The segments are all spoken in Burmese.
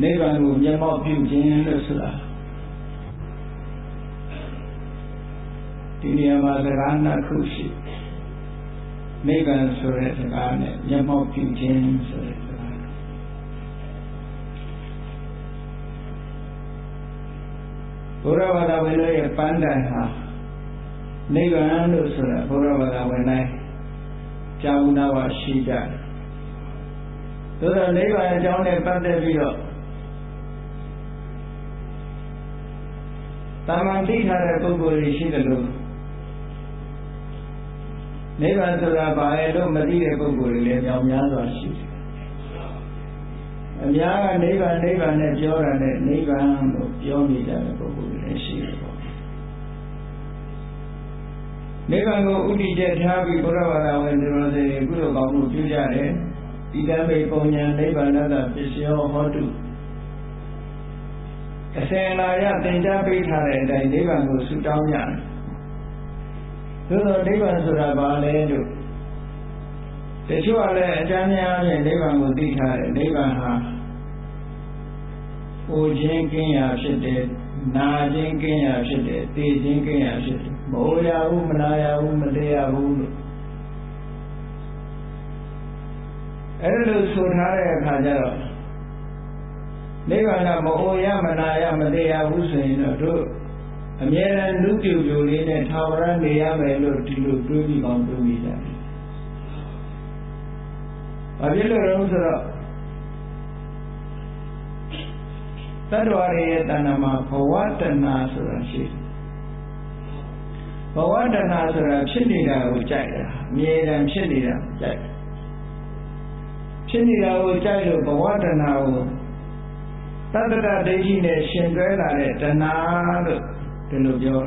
နိဗ္ဗာန်ကိုမျက်မှောက်ပြုခြင်းလို့ဆိုတာဒီနေရာမှာစကားနှစ်ခုရှိနိဗ္ဗာန်ဆိုတဲ့စကားနဲ့မျက်မှောက်ပြုခြင်းဆိုတဲ့စကားဘုရားဘာသာဝင်တို့ရဲ့ပန်းတိုင်ဟာနိဗ္ဗာန်လို့ဆိုတာဘုရားဘာသာဝင်တိုင်းကြောင်းနာဝရှိကြတယ်။ဒါဆိုနိဗ္ဗာန်အကြောင်းနဲ့ပတ်သက်ပြီးတော့တာမန်သိထားတဲ့ပုဂ္ဂိုလ်တွေရှိတယ်လို့နိဗ္ဗာန်ဆိုတာဘာလဲလို့မသိတဲ့ပုဂ္ဂိုလ်တွေလည်းကြောင်းများစွာရှိတယ်။အများကနိဗ္ဗာန်နဲ့ပြောတာနဲ့နိဗ္ဗာန်လို့ပြောနေကြတဲ့ပုဂ္ဂိုလ်တွေလည်းရှိတယ်ပေါ့။နိဗ္ဗာန်ကိုဥတည်ချက်ထားပြီးဘုရားဘာသာဝင်သူတော်စင်ကုသိုလ်ကောင်းမှုပြုကြတယ်။ဣဒံမေပုံညာနိဗ္ဗာန်တပစ္စယောဟောတုအစဉ်လာရသင်ကြားပေးထားတဲ့အတိုင်းနိဗ္ဗာန်ကိုဆုတောင်းကြတယ်။သို့သောနိဗ္ဗာန်ဆိုတာဘာလဲလို့တချို့ကလည်းအကျမ်းများဖြင့်နိဗ္ဗာန်ကိုသိထားတယ်။နိဗ္ဗာန်ဟာဟိုခြင်းကင်းရာဖြစ်တယ်။နာခြင်းကင်းရာဖြစ်တယ်။သိခြင်းကင်းရာဖြစ်တယ်။မအိုရဘူးမနာရဘူးမတေးရဘူးလို့အဲ့လိုဆိုထားတဲ့အခါကျတော့နိဗ္ဗာန်ကမအိုရမနာရမတေးရဘူးဆိုရင်တော့တို့အမြဲတမ်းနုပြုပြိုလေးနဲ့ထာဝရနေရမယ်လို့ဒီလိုတွေးပြီးကောင်းတွေးမိကြတယ်။ဘာဖြစ်လို့လဲဆိုတော့တတ္တဝါရဲ့တဏ္ဍာမှာဘဝတဏ္ဍာဆိုတာရှိတယ်။ဘဝတဏ္ဍာဆိုတာဖြစ်နေတာကိုကြိုက်တာအမြဲတမ်းဖြစ်နေတာကိုကြိုက်တယ်ဖြစ်နေတာကိုကြိုက်လို့ဘဝတဏ္ဍာကိုတတ္တရဒိဋ္ဌိနဲ့ရှင်တွဲလာတဲ့တဏှာလို့ဒီလိုပြော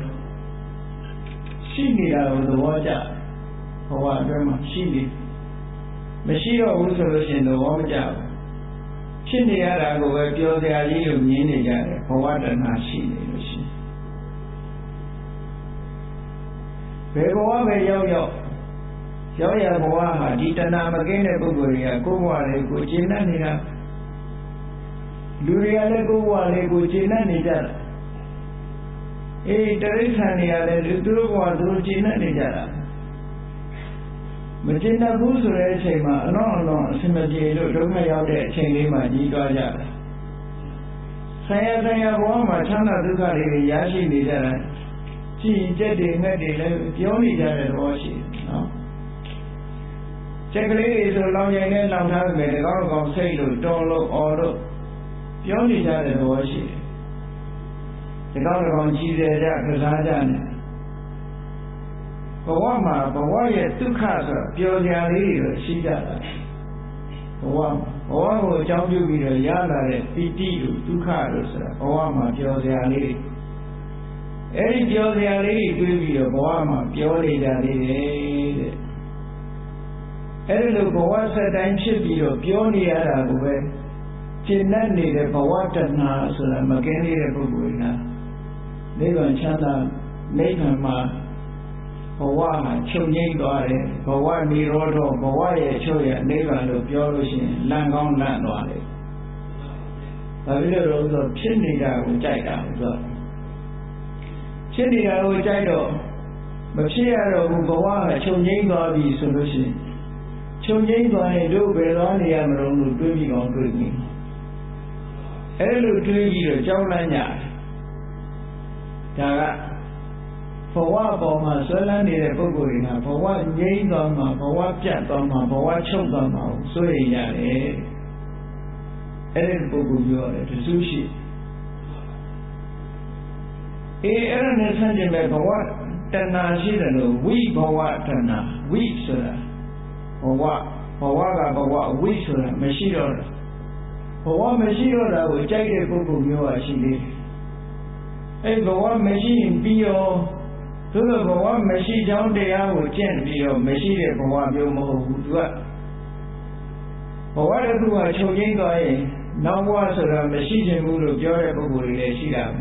ရှိနေတာကိုသဘောကျဘဝအတွင်းမှာရှိနေမရှိတော့ဘူးဆိုလို့ရှိရင်သဘောမကျဘူးဖြစ်နေရတာကိုပဲပြောစရာကြီးလို့မြင်နေကြတယ်ဘဝတဏှာရှိနေလို့ရှိရင်ဘယ်ဘဝပဲရောက်ရဘဝဟာဒီတဏှာမကင်းတဲ့ပုဂ္ဂိုလ်တွေကကိုယ်ဘဝလေးကိုကျေနပ်နေတာလူတွေကလည်းကိုယ်ဘဝလေးကိုကျေနပ်နေကြတာတိရစ္ဆာန်တွေကလည်းသူတို့ဘဝသူတို့ကျေနပ်နေကြတာမကျေနပ်ဘူးဆိုတဲ့အချိန်မှာအလွန်အဆင်မပြေလို့ဒုက္ခရောက်တဲ့အချိန်လေးမှာကြီးသွားကြတာဆရာဘဝမှာချမ်းသာဒုက္ခတွေရရှိနေကြတာကြည်ကြက်တွေငှက်တွေလည်းပြောနေကြတဲ့သဘောရှိတယ်နော်ချက်ကလေးတွေဆိုလောင်ရင်လည်းလောင်ထားမယ်တကောက်ကောင်စိတ်လို့တော်လို့အော်လို့ပြောနေကြတဲ့သဘောရှိတယ်တကောက်ကောင်ကြီးစေကြကစားကြနေဘဝမှာဘဝရဲ့ဒုက္ခဆိုပျော်စရာလေးတွေရှိကြတာဘဝကိုအကြောင်းပြုပြီးတော့ရလာတဲ့ပီတိတို့ဒုက္ခတို့ဆိုတာဘဝမှာပျော်စရာလေးတွေအဲ့ဒီပျော်စရာလေးတွေတွေးပြီးတော့ဘဝမှာပျော်နေကြသေးတယ်တဲ့အဲ့ဒီလိုဘဝဆက်တိုင်းဖြစ်ပြီးတော့ပြောနေရတာကိုပဲကျင့်တတ်နေတဲ့ဘဝတဏှာဆိုတာမကင်းနေတဲ့ပုဂ္ဂိုလ်ကနိဗ္ဗာန်ချမ်းသာနိဗ္ဗာန်မှာဘဝဟာချုပ်ငြိမ့်သွားတယ်ဘဝនិရောဓဘဝရဲ့ချုပ်ရနိဗ္ဗာန်လို့ပြောလို့ရှိရင်လန့်ကောင်းလန့်သွားတယ်။ဘာဖြစ်လို့လဲဆိုတော့ဖြစ်နေတာကိုကြိုက်တာဆိုတော့ဖြစ်နေတာကိုကြိုက်တော့မဖြစ်ရတော့ဘူးဘဝကချုပ်ငြိမ့်သွားပြီဆိုလို့ရှိရင်ချုပ်ငြိမ့်သွားရင်တို့ဘယ်သွားနေရမလို့တွေးပြီးအောင်တွေးနေအဲ့လိုတွေးပြီးတော့ကြောက်လန့်ကြတယ်ဒါကဘဝပေါ်မှာဆွဲလန်းနေတဲ့ပုဂ္ဂိုလ်တွေကဘဝငြိမ့်သွားမှာဘဝပြတ်သွားမှာဘဝချုပ်သွားမှာစိုးရိမ်ရတယ်အဲ့ဒီပုဂ္ဂိုလ်ပြောတယ်တဆူရှိအဲ့ဒါနဲ့ဆန့်ကျင်မဲ့ဘဝတဏှာရှိတယ်လို့ဝိဘဝတဏှာဝိဆိုတာဘဝကဘဝဝိဆိုတာမရှိတော့တာဘဝမရှိတော့တာကိုကြိုက်တဲ့ပုဂ္ဂိုလ်မျိုးရှိသေးတယ်အဲ့ဘဝမရှိရင်ပြီးရောသို့သောဘဝမရှိကြောင်းတရားကိုကျင့်ပြီးတော့မရှိတဲ့ဘဝမျိုးမဟုတ်ဘူးသူကဘဝတစ်ခုကချုပ်ငြိမ့်သွားရင်နောက်ဘဝဆိုတာမရှိခြင်းဘူးလို့ပြောတဲ့ပုဂ္ဂိုလ်တွေလည်းရှိတာပဲ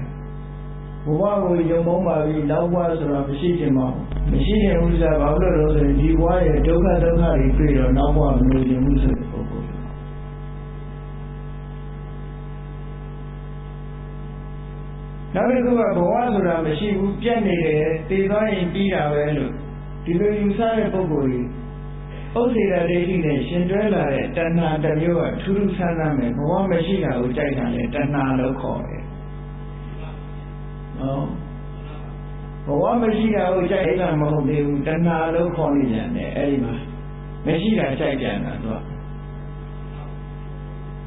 ဘဝကိုယုံမုန်းပါပြီးနောက်ဘဝဆိုတာမရှိခြင်းမဟုတ်မရှိခြင်းဘူးဆိုတာဘာလို့လဲဆိုရင်ဒီဘဝရဲ့ဒုက္ခတွေတွေ့တော့နောက်ဘဝမလို့ခြင်းဘူးဆိုတဲ့ပုဂ္ဂိုလ် နောက်တစ်ခုကဘဝဆိုတာမရှိဘူးပြတ်နေတယ်သိသွားရင်ပြီးတာပဲလို့ဒီလိုယူဆတဲ့ပုဂ္ဂိုလ်ကြီးဥစ္စေတဒိဋ္ဌိနဲ့ရှင်တွဲလာတဲ့တဏှာတစ်မျိုးကထူးထူးဆန်းဆန်းပဲဘဝမရှိတာကိုကြိုက်တာလေတဏှာလို့ခေါ်တယ်ဘဝမရှိတာကိုကြိုက်တာမဟုတ်သေးဘူးတဏှာလို့ခေါ်နေကြတယ်အဲ့ဒီမှာမရှိတာကြိုက်ကြတာတော့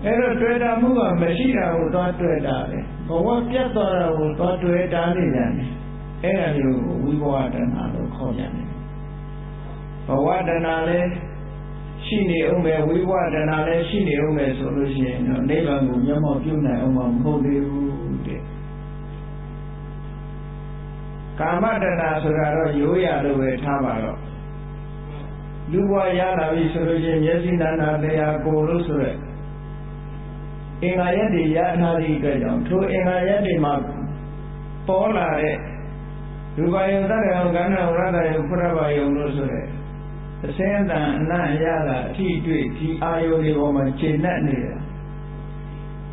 အဲ့တော့တွေ့တာမှုကမရှိတာကိုသွားတွေ့တာလေဘဝပြတ်သွားတာကိုသွားတွေ့တာနေကြတယ်အဲ့ဒါမျိုးကိုဝိဘဝတဏှာလို့ခေါ်ကြတယ်ဘဝတဏှာလည်းရှိနေအောင်ပဲဝိဘဝတဏှာလည်းရှိနေအောင်ပဲဆိုလို့ရှိရင်တော့နိဗ္ဗာန်ကိုမျက်မှောက်ပြုနိုင်အောင်မဟုတ်သေးဘူးတဲ့ကာမတဏှာဆိုတာတော့ရိုးရလို့ပဲထားပါတော့လူဘဝရလာပြီဆိုလို့ရှိရင်မျက်စိနာနာတရားကိုလို့ဆိုရက်အင်္ဂါရက်တွေရထားသည့်အတွက်ကြောင့်ထိုအင်္ဂါရက်တွေမှာပေါ်လာတဲ့ရူပယုံတရယုံကဏ္ဍဝရတယုံဖရဘယုံလို့ဆိုတဲ့အစင်းအတန်အနံ့ရတာအထီးတွေ့ဒီအာယုန်တွေပေါ်မှာခြေနှက်နေတာ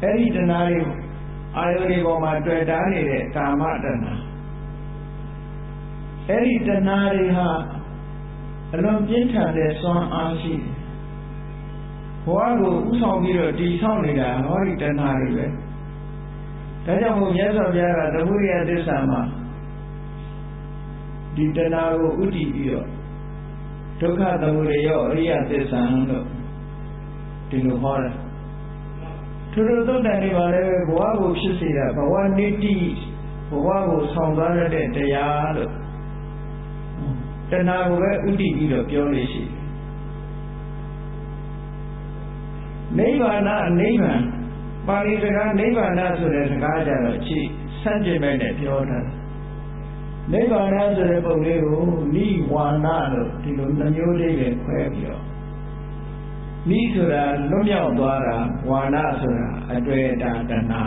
အဲ့ဒီတဏှာတွေအာယုန်တွေပေါ်မှာတွေ့တာနေတဲ့ကာမတဏှာအဲ့ဒီတဏှာတွေဟာအလွန်ပြင်းထန်တဲ့စွမ်းအားရှိတယ်ဘဝကိုဥဆောင်ပြီးတော့တည်ဆောက်နေတာဟောဒီတဏှာတွေပဲဒါကြောင့်မို့မြတ်စွာဘုရားကသမုဒိယသစ္စာမှာဒီတဏှာကိုဥတည်ပြီးတော့ဒုက္ခသမုဒယအရိယသစ္စာလို့ဒီလိုဟောတယ်ထို့သုတ္တန်တွေပါလည်းဘဝကိုဖြစ်စေတာဘဝနိတိဘဝကိုဆောင်သွားရတဲ့တရားလို့တဏှာကိုပဲဥတည်ပြီးတော့ပြောလို့ရှိတယ်နိဗ္ဗာန်နိဗ္ဗာန်ပါဠိစကားနိဗ္ဗာန်ဆိုတဲ့စကားကြတော့ချိဆန့်ကျင်ဘက်နဲ့ပြောတာနိဗ္ဗာန်ဆိုတဲ့ပုံလေးကိုနိဝါဏလို့ဒီလိုနှမျိုးလေးပဲခွဲပြီးတော့နိဆိုတာလွတ်မြောက်သွားတာဝါဏဆိုတာအတွေ့အတာတဏှာ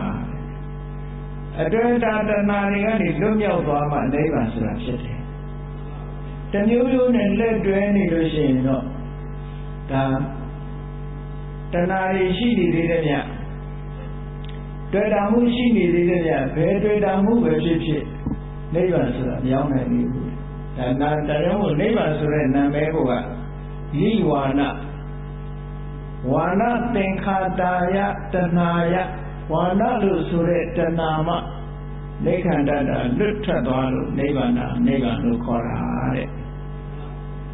အတွေ့အတာတဏှာတွေကနေလွတ်မြောက်သွားမှနိဗ္ဗာန်ဆိုတာဖြစ်တယ်တမျိုးမျိုးနဲ့လက်တွဲနေလို့ရှိရင်တော့ဒါတဏှာတွေရှိနေသေးတယ်ဗျတွေ့တာမှုရှိနေသေးတယ်ဗျဘယ်တွေ့တာမှုပဲဖြစ်ဖြစ်နိဗ္ဗာန်ဆိုတာမရောက်နိုင်ဘူးဒါနာတရားကိုနိဗ္ဗာန်ဆိုတဲ့နာမည်ကလိဝါဏဝါဏသင်္ခါတာယတဏှာယဝါဏလို့ဆိုတဲ့တဏှာမှနိခန္ဓတာလွတ်ထွက်သွားလို့နိဗ္ဗာန်လို့ခေါ်တာတဲ့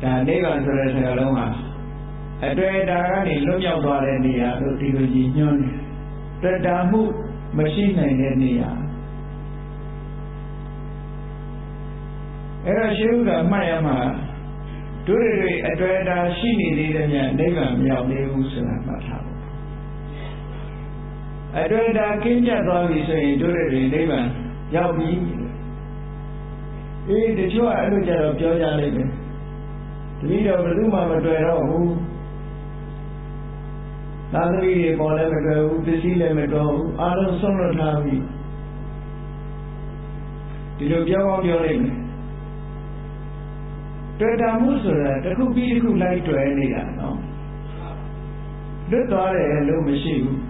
ဒါနိဗ္ဗာန်ဆိုတဲ့စကားလုံးဟာအတွေ့အတာကနေလွတ်မြောက်သွားတဲ့နေရာလို့ဒီလိုကြီးညွှန်းတယ်တွေ့တာမှုမရှိနိုင်တဲ့နေရာအဲ့တော့ရှိဥကမှတ်ရမှာတို့တွေအတွေ့အတာရှိနေသေးတယ်မြတ်နိဗ္ဗာန်မရောက်သေးဘူးဆိုတာမှတ်ထားဖို့အတွေ့အတာကင်းပြတ်သွားပြီဆိုရင်တို့တွေနိဗ္ဗာန်ရောက်ပြီတချို့ကအဲ့လိုကြတော့ပြောကြလိမ့်မယ်တတိတော့ဘယ်သူမှမတွေ့တော့ဘူးသာသမီတွေပေါ်လည်းမတွေ့ဘူးပစ္စည်းလည်းမတွေ့ဘူးအားလုံးဆုံးလွတ်ထားပြီဒီလိုပြောအောင်ပြောလိမ့်မယ်တွေ့တာမှုဆိုတာတစ်ခုပြီးတစ်ခုလိုက်တွေ့နေတာနော်လွတ်သွားတယ်လို့မရှိဘူး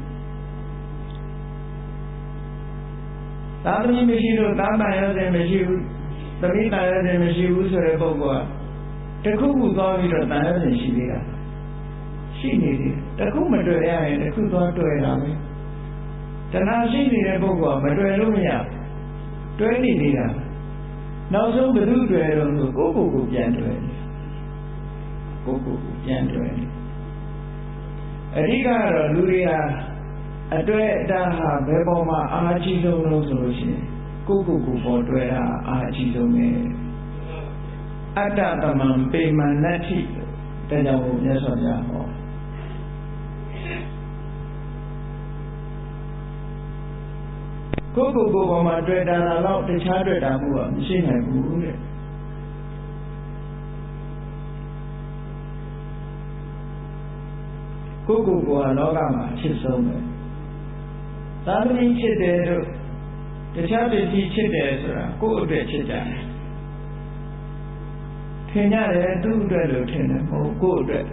သာသမီမရှိလို့သာတန်ရတဲ့မရှိဘူးသမီးတန်ရတဲ့မရှိဘူးဆိုတဲ့ပုဂ္ဂိုလ်ကတစ်ခုခုသွားပြီးတော့တန်ရတဲ့ရှိသေးတာရှိနေတယ်တစ်ခုမတွေ့ရရင်တစ်ခုသွားတွေ့တာပဲတဏှာရှိနေတဲ့ပုဂ္ဂိုလ်ကမတွေ့လို့မရတွဲနေနေတာနောက်ဆုံးဘယ်သူတွေ့တော့ဆိုကိုယ့်ကိုယ်ပြန်တွေ့တယ်ကိုယ့်ကိုယ်ပြန်တွေ့တယ်အဓိကတော့လူတွေဟာအတွေ့အတာဟာဘယ်ပေါ်မှာအာကြီးဆုံးလို့ဆိုလို့ရှိရင်ကိုယ့်ကိုယ်ကိုပေါ်တွေ့တာအာကြီးဆုံးပဲအတ္တတမံပေမနတ္ထိတဲ့ကြောင့်မြတ်စွာဘုရားဟောကိုယ့်ကိုယ်ကိုပေါ်မှာတွေ့တာတော့တခြားတွေ့တာမှုကမရှိနိုင်ဘူးတဲ့ကိုယ့်ကိုယ်ကလောကမှာအဖြစ်ဆုံးပဲသာသမီဖြစ်တယ်တို့တခြားပစ္စည်းဖြစ်တယ်ဆိုတာကိုယ့်အတွက်ဖြစ်ကြတယ်ထင်ကြတယ်သူ့အတွက်လို့ထင်တယ်မဟုတ်ကိုယ့်အတွက်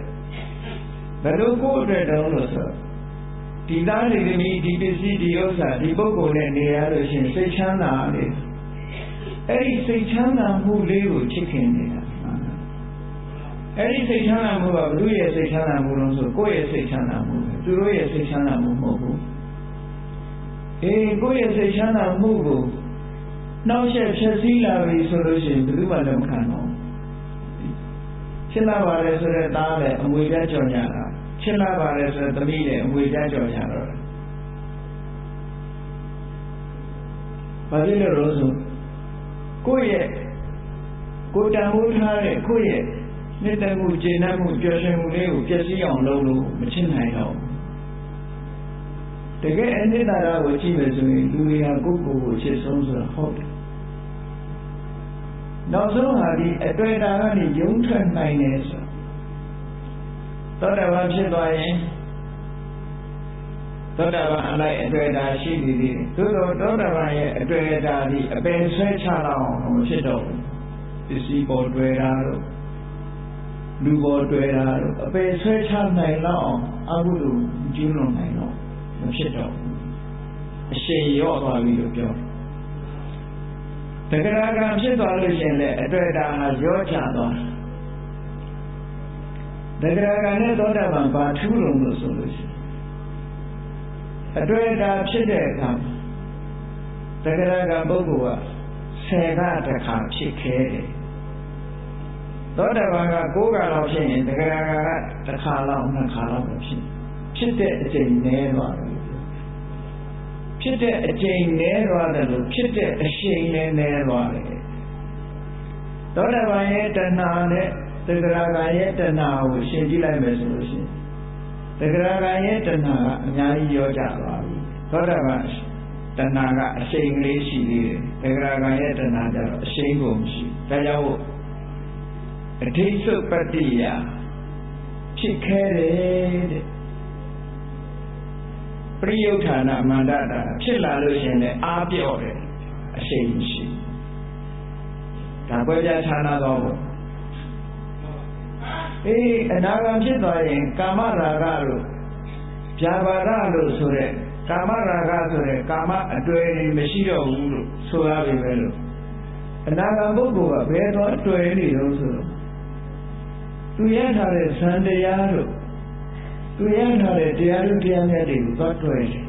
ဘယ်လိုကိုယ့်အတွက်တုံးလို့ဆို ဒီသားဒီသမီးဒီပစ္စည်းဒီဥစ္စာဒီပုဂ္ဂိုလ်နဲ့နေရလို့ရှိရင်စိတ်ချမ်းသာလေအဲ့ဒီစိတ်ချမ်းသာမှုလေးကိုချစ်ခင်နေတာအဲ့ဒီစိတ်ချမ်းသာမှုကဘုသူရဲ့စိတ်ချမ်းသာမှုလို့ဆိုကိုယ့်ရဲ့စိတ်ချမ်းသာမှုသူတို့ရဲ့စိတ်ချမ်းသာမှုမဟုတ်ဘူးကိုယ့်ရဲ့စိတ်ချမ်းသာမှုကိုနောက်ဆက်ဖြည့်ဆည်းလာပြီဆိုလို့ရှိရင်ဘယ်သူမှလက်မခံတော့ချစ်လာပါလေဆိုတဲ့သားလည်းအမွေပြကြော်ညာတာချစ်လာပါလေဆိုတဲ့သမီးလည်းအမွေပြကြော်ညာတော့တယ်ဘာဖြစ်လို့ဆိုကိုယ့်ရဲ့ကိုယ်တန်ဖိုးထားတဲ့ကိုယ့်ရဲ့နှစ်သက်မှုကျေနပ်မှုပျော်ရွှင်မှုလေးကိုပြည့်စည်အောင်လုပ်လို့မချစ်နိုင်တော့တကယ်အနှစ်သာရကိုကြည့်မယ်ဆိုရင်လူတွေဟာကိုယ့်ကိုယ်ကိုချစ်ဆုံးဆိုတာဟုတ်တယ်နောက်ဆုံးဟာဒီအတွေ့အတာကနေယုံထွက်နိုင်တယ်ဆိုသောတာပန်ဖြစ်သွားရင်သောတာပန်အလိုက်အတွေ့အတာရှိနေသေးတယ်သို့သောသောတာပန်ရဲ့အတွေ့အတာဒီအပယ်ဆွဲချလောက်အောင်မဖြစ်တော့ဘူးပစ္စည်းပေါ်တွေ့တာတော့လူပေါ်တွေ့တာတော့အပယ်ဆွဲချနိုင်လောက်အောင်အကုသိုလ်ကျူးလွန်နိုင်တော့မဖြစ်တော့ဘူးအရှိန်ရော့သွားပြီလို့ပြောတဂရကံဖြစ်သွားလို့ရှိရင်လည်းအတွေ့အတာဟာရော့ချသွားတဂရကံနဲ့သောတာပန်ဘာထူးလုံးလို့ဆိုလို့ရှိရင်အတွေ့အတာဖြစ်တဲ့အခါတဂရကံပုဂ္ဂိုလ်က10ကတစ်ခါဖြစ်ခဲ့တယ်သောတာပန်က9ခါလောက်ဖြစ်ရင်တဂရကံကတစ်ခါလောက်2ခါလောက်ပဲဖြစ်တဲ့အချိန်နည်းသွားတယ်ဖြစ်တဲ့အချိန်နည်းသွားတယ်လို့ဖြစ်တဲ့အချိန်လည်းနည်းသွားတယ်သောတာပန်ရဲ့တဏှာနဲ့တဂရကံရဲ့တဏှာကိုရှင်းကြည့်လိုက်မယ်ဆိုလို့ရှိရင်တဂရကံရဲ့တဏှာကအများကြီးရောကြသွားပြီသောတာပန်တဏှာကအရှိန်ကလေးရှိသေးတယ်တဂရကံရဲ့တဏှာကျတော့အရှိန်ကိုမရှိဒါကြောင့်အဋိသုပတ္တိယဖြစ်ခဲ့တယ်တဲ့ပရိယုဌာဏမန္တတာဖြစ်လာလို့ရှင်လည်းအားပြော့တယ်အရှိန်ရှိဒါကွဲပြားဌာနတော်ဘုအနာဂံဖြစ်သွားရင်ကာမရာဂလို့ဗျာပါဒလို့ဆိုတဲ့ကာမရာဂဆိုတဲ့ကာမအတွေ့အကြုံမရှိတော့ဘူးလို့ဆိုရပြီပဲလို့အနာဂံပုဂ္ဂိုလ်ကဘယ်တော့အတွေ့နေလို့ဆိုတော့သူရထားတဲ့ဇန်တရားတို့သူရထားတဲ့တရားတို့တရားမြတ်တွေကိုသွားတွေ့တယ်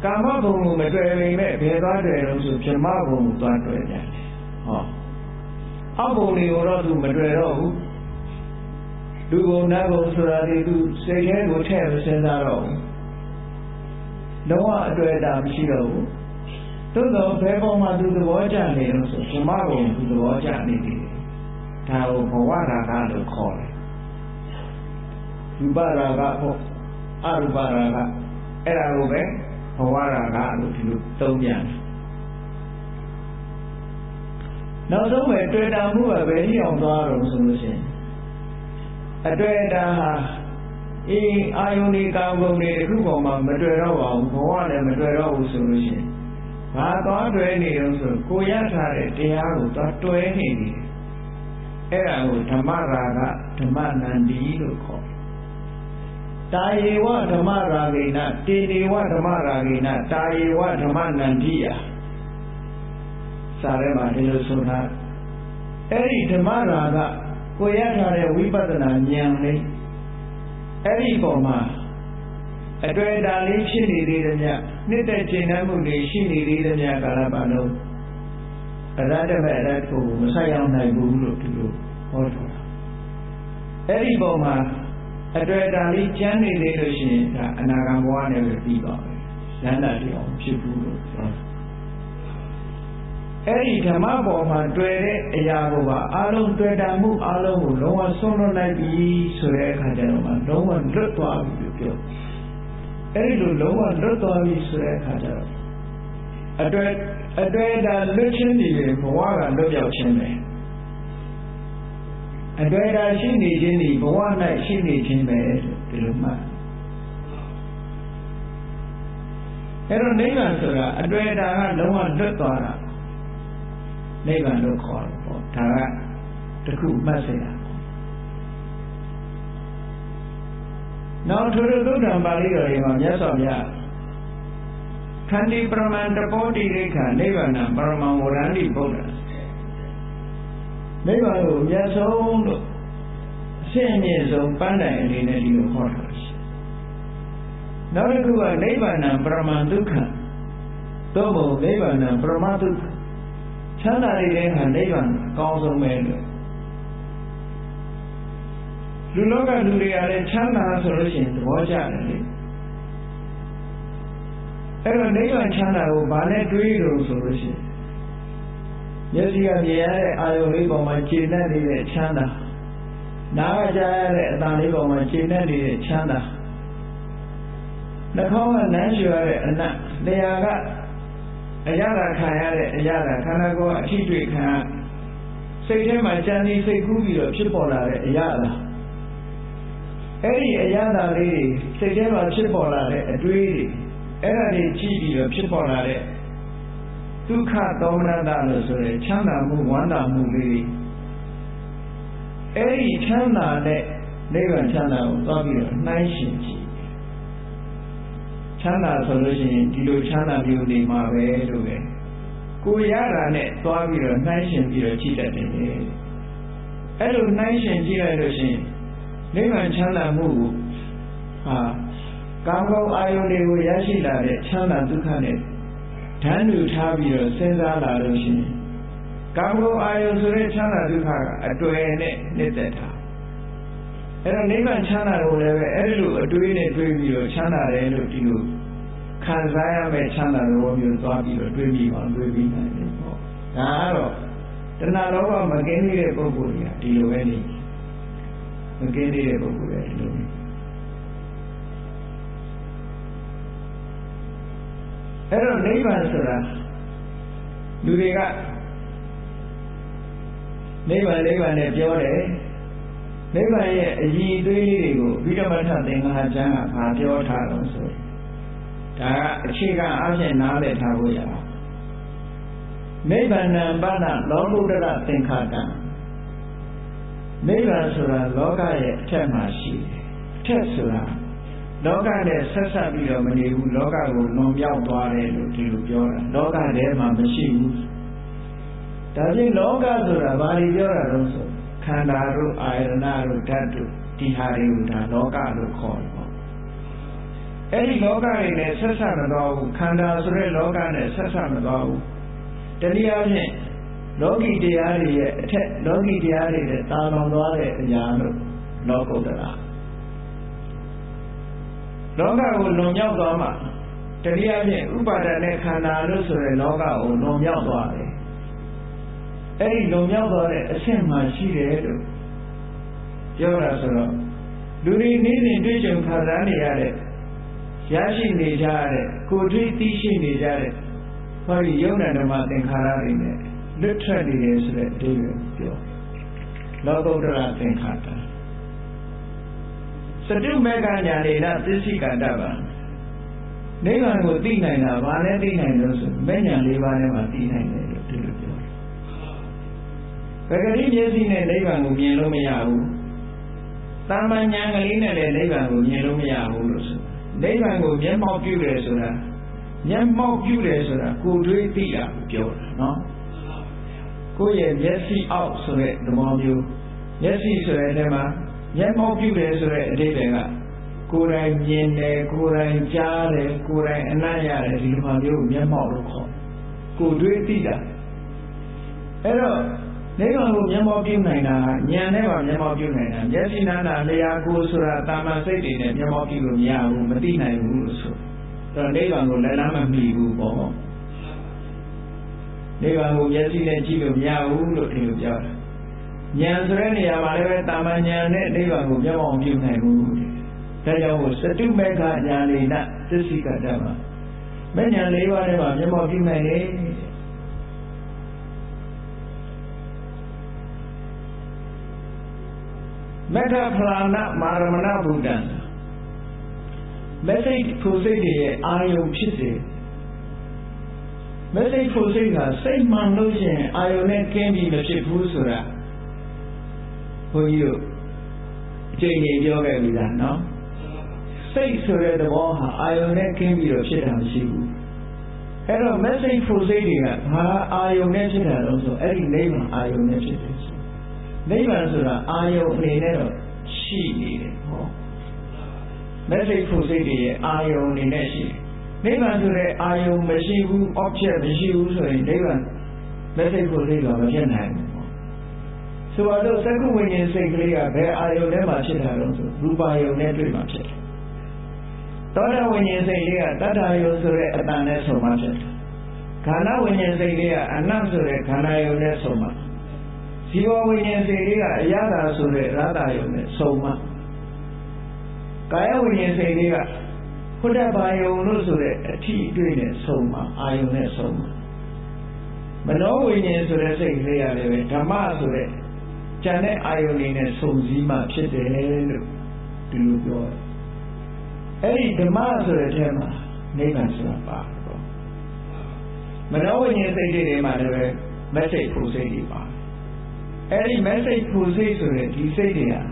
ကာမဘုံကိုမတွေ့ပေမဲ့ဘယ်သွားတွေ့လို့ဆိုဗြဟ္မဘုံကိုသွားတွေ့တယ်ဟောအောက်ဘုံတွေကိုတော့သူမတွေ့တော့ဘူးလူဘုံနတ်ဘုံဆိုတာဒီသူစိတ်ထဲကိုထည့်မစဉ်းစားတော့ဘူးလုံးဝအတွေ့အတာမရှိတော့ဘူးသို့တော့ဘယ်ပုံမှာသူသဘောကျနေလို့ဆိုဗြဟ္မဘုံသူသဘောကျနေတယ်ဒါကိုဘဝရာဂလို့ခေါ်တယ်ရူပရာဂပေါ့အရူပရာဂအဲ့ဒါကိုပဲဘဝရာဂလို့ဒီလိုသုံးပြန်တယ်နောက်ဆုံးပဲတွေ့တာမှုကပဲလျော့သွားတော့ဆိုလို့ရှိရင်အတွေ့အတာဟာအာယုန်ဒီကာမဂုဏ်တွေအခုပေါ်မှာမတွေ့တော့ပါဘူးဘဝလည်းမတွေ့တော့ဘူးဆိုလို့ရှိရင်ဘာသွားတွေ့နေလို့ဆိုကိုရထားတဲ့တရားကိုသွားတွဲနေတယ်အဲ့ဒါကိုဓမ္မရာဂဓမ္မနန္ဒီလို့ခေါ်တာယေဝဓမ္မရာဂိနတေနေဝဓမ္မရာဂိနတာယေဝဓမ္မနန္ဒီယစာရဲမှာဒီလိုဆိုတာအဲ့ဒီဓမ္မရာဂကိုရထားတဲ့ဝိပဿနာဉာဏ်လေးအဲ့ဒီပုံမှာအတွေ့အတာလေးဖြစ်နေသေးတယ်မြတ်နှစ်သက်ချိန်နှံမှုတွေရှိနေသေးတယ်မြတ်ကာလပတ်လုံးအရတ္တမဲ့အရတ္တကိုမဆိုင်အောင်နိုင်ဘူးလို့ဒီလိုဟောထားတာအဲ့ဒီပုံမှာအတွေ့အတာလေးကျမ်းနေသေးလို့ရှိရင်ဒါအနာဂံဘဝနဲ့ပဲပြီးပါပဲဉာဏ်တည်းအောင်ဖြစ်ဘူးလို့ပြောအဲ့ဒီဓမ္မပေါ်မှာတွေ့တဲ့အရာကိုပါအလုံးတွေ့တာမှုအလုံးကိုလုံးဝဆုံးလွတ်လိုက်ပြီဆိုတဲ့အခါကျတော့မှလုံးဝလွတ်သွားပြီလို့ပြောအဲ့ဒီလိုလုံးဝလွတ်သွားပြီဆိုတဲ့အခါကျတော့အတွေ့အတာလွတ်ခြင်းဒီဘဝကလွတ်ပြောက်ခြင်းပဲအတွေ့အတာရှိနေခြင်းဒီဘဝ၌ရှိနေခြင်းပဲဒီလိုမှအဲ့တော့နိဗ္ဗာန်ဆိုတာအတွေ့အတာကလုံးဝလွတ်သွားတာနိဗ္ဗာန်လို့ခေါ်တယ်ပေါ့ဒါကတခုမှတ်စေတာ နောက်ထိုသုတ္တံပါဠိတော်တွေမှာမြတ်စွာဘုရားခန္တီပရမံတပောတိရိခနိဗ္ဗာန်ပရမံဝရန္တိဗုဒ္ဓနိဗ္ဗာန်ကိုအမြတ်ဆုံးလို့အရှင်းအမြင့်ဆုံးပန်းတိုင်အနေနဲ့ဒီလိုခေါ်တာရှိနောက်တစ်ခုကနိဗ္ဗာန်ပရမံဒုက္ခသို့မဟုတ်နိဗ္ဗာန်ပရမဒုက္ခချမ်းသာတဲ့ဟာနိဗ္ဗာန်အကောင်းဆုံးပဲလို့လူလောကလူတွေကလည်းချမ်းသာဆိုလို့ရှိရင်သဘောကျတယ်လေအဲ့တော့နိဗ္ဗာန်ချမ်းသာကိုဘာနဲ့တွေးလို့ဆိုလို့ရှိရင်မျက်စိကမြင်ရတဲ့အာယုံလေးပေါ်မှာခြေနဲ့နေတဲ့ချမ်းသာနားကကြားရတဲ့အသံလေးပေါ်မှာခြေနဲ့နေတဲ့ချမ်းသာနှာခေါင်းကနမ်းရှူရတဲ့အနတ်လျှာကအရသာခံရတဲ့အရသာခန္ဓာကိုယ်အထိတွေ့ခံစိတ်ထဲမှာကြံနေစိတ်ကူးပြီးတော့ဖြစ်ပေါ်လာတဲ့အရသာအဲ့ဒီအရသာလေးတွေစိတ်ထဲမှာဖြစ်ပေါ်လာတဲ့အတွေးတွေအဲ့ဒါတွေကြည့်ပြီးတော့ဖြစ်ပေါ်လာတဲ့ဒုက္ခသောမနတလို့ဆိုရယ်ချမ်းသာမှုဝမ်းသာမှုလေးအဲ့ဒီချမ်းသာတဲ့နိဗ္ဗာန်ချမ်းသာကိုသွားပြီးတော့နှိုင်းယှဉ်ကြည့်ချမ်းသာဆိုလို့ရှိရင်ဒီလိုချမ်းသာမျိုးနေမှာပဲလို့ပဲကိုရတာနဲ့သွားပြီးတော့နှိုင်းယှဉ်ပြီးတော့ကြည့်တတ်တယ်အဲ့လိုနှိုင်းယှဉ်ကြည့်လိုက်လို့ရှိရင်နိဗ္ဗာန်ချမ်းသာမှုကိုကာမဂုဏ်အာယုန်တွေကိုရရှိလာတဲ့ချမ်းသာဒုက္ခနဲ့ဓာတ်တူထားပြီးတော့စဉ်းစားလာလို့ရှိရင်ကာမဂုဏ်အာယုန်ဆိုတဲ့ချမ်းသာဒုက္ခကအတွေ့နဲ့နှစ်သက်တာအဲ့တော့နိဗ္ဗာန်ချမ်းသာကိုလည်းပဲအဲ့လိုအတွေ့နဲ့တွေ့ပြီးတော့ချမ်းသာတယ်လို့ဒီလိုခံစားရမယ့်ချမ်းသာသဘောမျိုးသွားပြီးတော့တွေ့ပြီးအောင်တွေ့ပြီးနိုင်တယ်ပေါ့ဒါကတော့တဏှာလောဘမကင်းတဲ့ပုဂ္ဂိုလ်တွေကဒီလိုပဲနေမကင်းတဲ့ပုဂ္ဂိုလ်တွေဒီလိုအဲ့တော့နိဗ္ဗာန်ဆိုတာလူတွေကနိဗ္ဗာန်နဲ့ပြောတယ်နိဗ္ဗာန်ရဲ့အည်အသွေးလေးတွေကိုဗိဓမ္မထသင်္ဃာကျမ်းကဘာပြောထားလို့ဆိုရင်ဒါကအခြေခံအဖြစ်နားလည်ထားဖို့ရအောင်နိဗ္ဗာန်ပါဏလောကုတ္တရသင်္ခါတံနိဗ္ဗာန်ဆိုတာလောကရဲ့အထက်မှာရှိတယ်အထက်ဆိုတာလောကနဲ့ဆက်ဆက်ပြီးတော့မနေဘူးလောကကိုလွန်မြောက်သွားတယ်လို့ဒီလိုပြောတာလောကထဲမှာမရှိဘူးဒါပြင်လောကဆိုတာဘာတွေပြောတာလဲဆိုခန္ဓာတို့အာယတနာတို့ဓာတ်တို့ဒီဟာတွေကိုဒါလောကလို့ခေါ်တယ်ပေါ့အဲ့ဒီလောကတွေနဲ့ဆက်ဆက်မသွားဘူးခန္ဓာဆိုတဲ့လောကနဲ့ဆက်ဆက်မသွားဘူးတနည်းအားဖြင့်လောကီတရားတွေရဲ့အထက်လောကီတရားတွေနဲ့တာလွန်သွားတဲ့အရာလို့လောကုတ္တရာလောကကိုလွန်မြောက်သွားမှတနည်းအားဖြင့်ဥပါဒณะခန္ဓာလို့ဆိုတဲ့လောကကိုလွန်မြောက်သွားတယ်အဲ့ဒီလွန်မြောက်သွားတဲ့အဆင့်မှရှိတယ်လို့ပြောတာဆိုတော့လူတွေနေ့စဉ်တွေ့ကြုံခံစားနေရတဲ့ရရှိနေကြတဲ့ကိုယ်တွေ့သိရှိနေကြတဲ့ဟောဒီယုံနာဓမ္မသင်္ခါရတွေနဲ့လွတ်ထွက်နေတယ်ဆိုတဲ့အဓိပ္ပာယ်ပြောလောကုတ္တရသင်္ခါရစတုမေကညာနေနသစ္စိကတ္တဗံနိဗ္ဗာန်ကိုသိနိုင်တာဘာလဲသိနိုင်လို့ဆိုမဲ့ညာ၄ပါးထဲမှာသိနိုင်တယ်လို့ဒီလိုပြောတယ်ပဂတိမျက်စိနဲ့နိဗ္ဗာန်ကိုမြင်လို့မရဘူးသာမန်ဉာဏ်ကလေးနဲ့လည်းနိဗ္ဗာန်ကိုမြင်လို့မရဘူးလို့ဆိုနိဗ္ဗာန်ကိုမျက်မှောက်ပြုတယ်ဆိုတာမျက်မှောက်ပြုတယ်ဆိုတာကိုယ်တွေ့သိတာကိုပြောတာနော်ကိုယ့်ရဲ့မျက်စိအောက်ဆိုတဲ့သဘောမျိုးမျက်စိဆိုတဲ့နေရာမှာမျက်မှောက်ပြုတယ်ဆိုတဲ့အဓိပ္ပာယ်ကကိုယ်တိုင်မြင်တယ်ကိုယ်တိုင်ကြားတယ်ကိုယ်တိုင်အနံ့ရတယ်ဒီလိုမျိုးကိုမျက်မှောက်လို့ခေါ်ကိုယ်တွေ့သိတာအဲ့တော့နိဗ္ဗာန်ကိုမျက်မှောက်ပြုနိုင်တာဉာဏ်နဲ့ပါမျက်မှောက်ပြုနိုင်တာမျက်စိနာနာလျာကိုယ်ဆိုတာတာမန်စိတ်တွေနဲ့မျက်မှောက်ပြုလို့မရဘူးမသိနိုင်ဘူးလို့ဆိုတော့နိဗ္ဗာန်ကိုလည်းလမ်းမမီဘူးပေါ့နိဗ္ဗာန်ကိုမျက်စိနဲ့ကြည့်လို့မရဘူးလို့ဒီလိုပြောတာဉာဏ်ဆိုတဲ့နေရာမှာလည်းပဲတာမန်ဉာဏ်နဲ့နိဗ္ဗာန်ကိုမျက်မှောက်ပြုနိုင်ဘူးဒါကြောင့်စတုမေခညာလိနသစ္စိကတ္တမှာမဲ့ဉာဏ်၄ပါးထဲမှာမျက်မှောက်ပြုနိုင်တယ်မေတ္တာဖလာနမာရမဏဗုဒ္ဓံမစိတ်ဖို့စိတ်ရဲ့အာယုံဖြစ်စေမစိတ်ဖို့စိတ်ကစိတ်မှန်လို့ရှိရင်အာယုံနဲ့ကင်းပြီးမဖြစ်ဘူးဆိုတာဘုန်းကြီးတို့အကျဉ်းကြီးပြောခဲ့ပြီလားနော် စိတ်ဆိုတဲ့သဘောဟာအာယုန်နဲ့ကင်းပြီးတော့ဖြစ်တာမရှိဘူးအဲ့တော့ message ဖို့စိတ်တွေကဘာအာယုန်နဲ့ဖြစ်တာလို့ဆိုအဲ့ဒီနိဗ္ဗာန်အာယုန်နဲ့ဖြစ်တယ်ဆိုနိဗ္ဗာန်ဆိုတာအာယုန်အနေနဲ့တော့ရှိနေတယ်ဟော message ဖို့စိတ်တွေရဲ့အာယုန်အနေနဲ့ရှိတယ်နိဗ္ဗာန်ဆိုတဲ့အာယုန်မရှိဘူး object မရှိဘူးဆိုရင်နိဗ္ဗာန် message ဖို့စိတ်တော့မဖြစ်နိုင်ဘူးဆိုတော့သက္ကုဝိညာဉ်စိတ်ကလေးကဘယ်အာယုန်ထဲမှာဖြစ်တာလို့ဆိုရူပါယုန်နဲ့တွေ့မှာဖြစ်တယ်သောတာဝိညာဉ်စိတ်လေးကတတ္တယုန်ဆိုတဲ့အတန်နဲ့ဆုံမှာဖြစ်တယ်ခန္ဓာဝိညာဉ်စိတ်လေးကအနတ်ဆိုတဲ့ခန္ဓာယုန်နဲ့ဆုံမှာဇီဝဝိညာဉ်စိတ်လေးကအရသာဆိုတဲ့ရတယုန်နဲ့ဆုံမှာကာယဝိညာဉ်စိတ်လေးကဘုဒ္ဓဘာယုန်လို့ဆိုတဲ့အထီးအတွေ့နဲ့ဆုံမှာအာယုန်နဲ့ဆုံမှာမနောဝိညာဉ်ဆိုတဲ့စိတ်ကလေးကလည်းပဲဓမ္မဆိုတဲ့ဉာဏ်နဲ့အာယုန်နဲ့ဆုံစည်းမှဖြစ်တယ်လို့ဒီလိုပြောတယ်အဲ့ဒီဓမ္မဆိုတဲ့ထဲမှာနိဗ္ဗာန်ဆိုတာပါတော့မနောဝိညာဉ်စိတ်တွေမှာလည်းပဲ message ဖို့စိတ်တွေပါအဲ့ဒီ message ဖို့စိတ်ဆိုတဲ့ဒီစိတ်တွေဟာ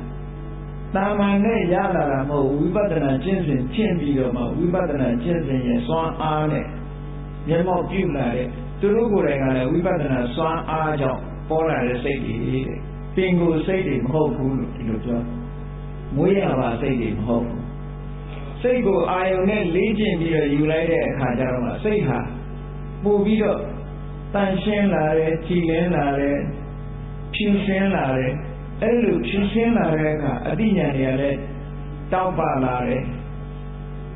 တာမန်နဲ့ရလာတာမဟုတ်ဝိပဿနာကျင့်စဉ်ကျင့်ပြီးတော့မှဝိပဿနာကျင့်စဉ်ရဲ့စွမ်းအားနဲ့မျက်မှောက်ပြုလာတဲ့သူတို့ကိုယ်တိုင်ကလည်းဝိပဿနာစွမ်းအားကြောင့်ပေါ်လာတဲ့စိတ်တွေတဲ့ပင်ကိုယ်စိတ်တွေမဟုတ်ဘူးလို့ဒီလိုပြောမွေးရပါစိတ်တွေမဟုတ်ဘူးစိတ်ကိုအာယုန်နဲ့လေးကျင့်ပြီးတော့ယူလိုက်တဲ့အခါကျတော့စိတ်ဟာပို့ပြီးတော့တန်ရှင်းလာတယ်ကြည်လင်းလာတယ်ဖြူစင်းလာတယ်အဲ့လိုဖြူစင်းလာတဲ့အခါအတိညာတွေကလည်းတောက်ပလာတယ်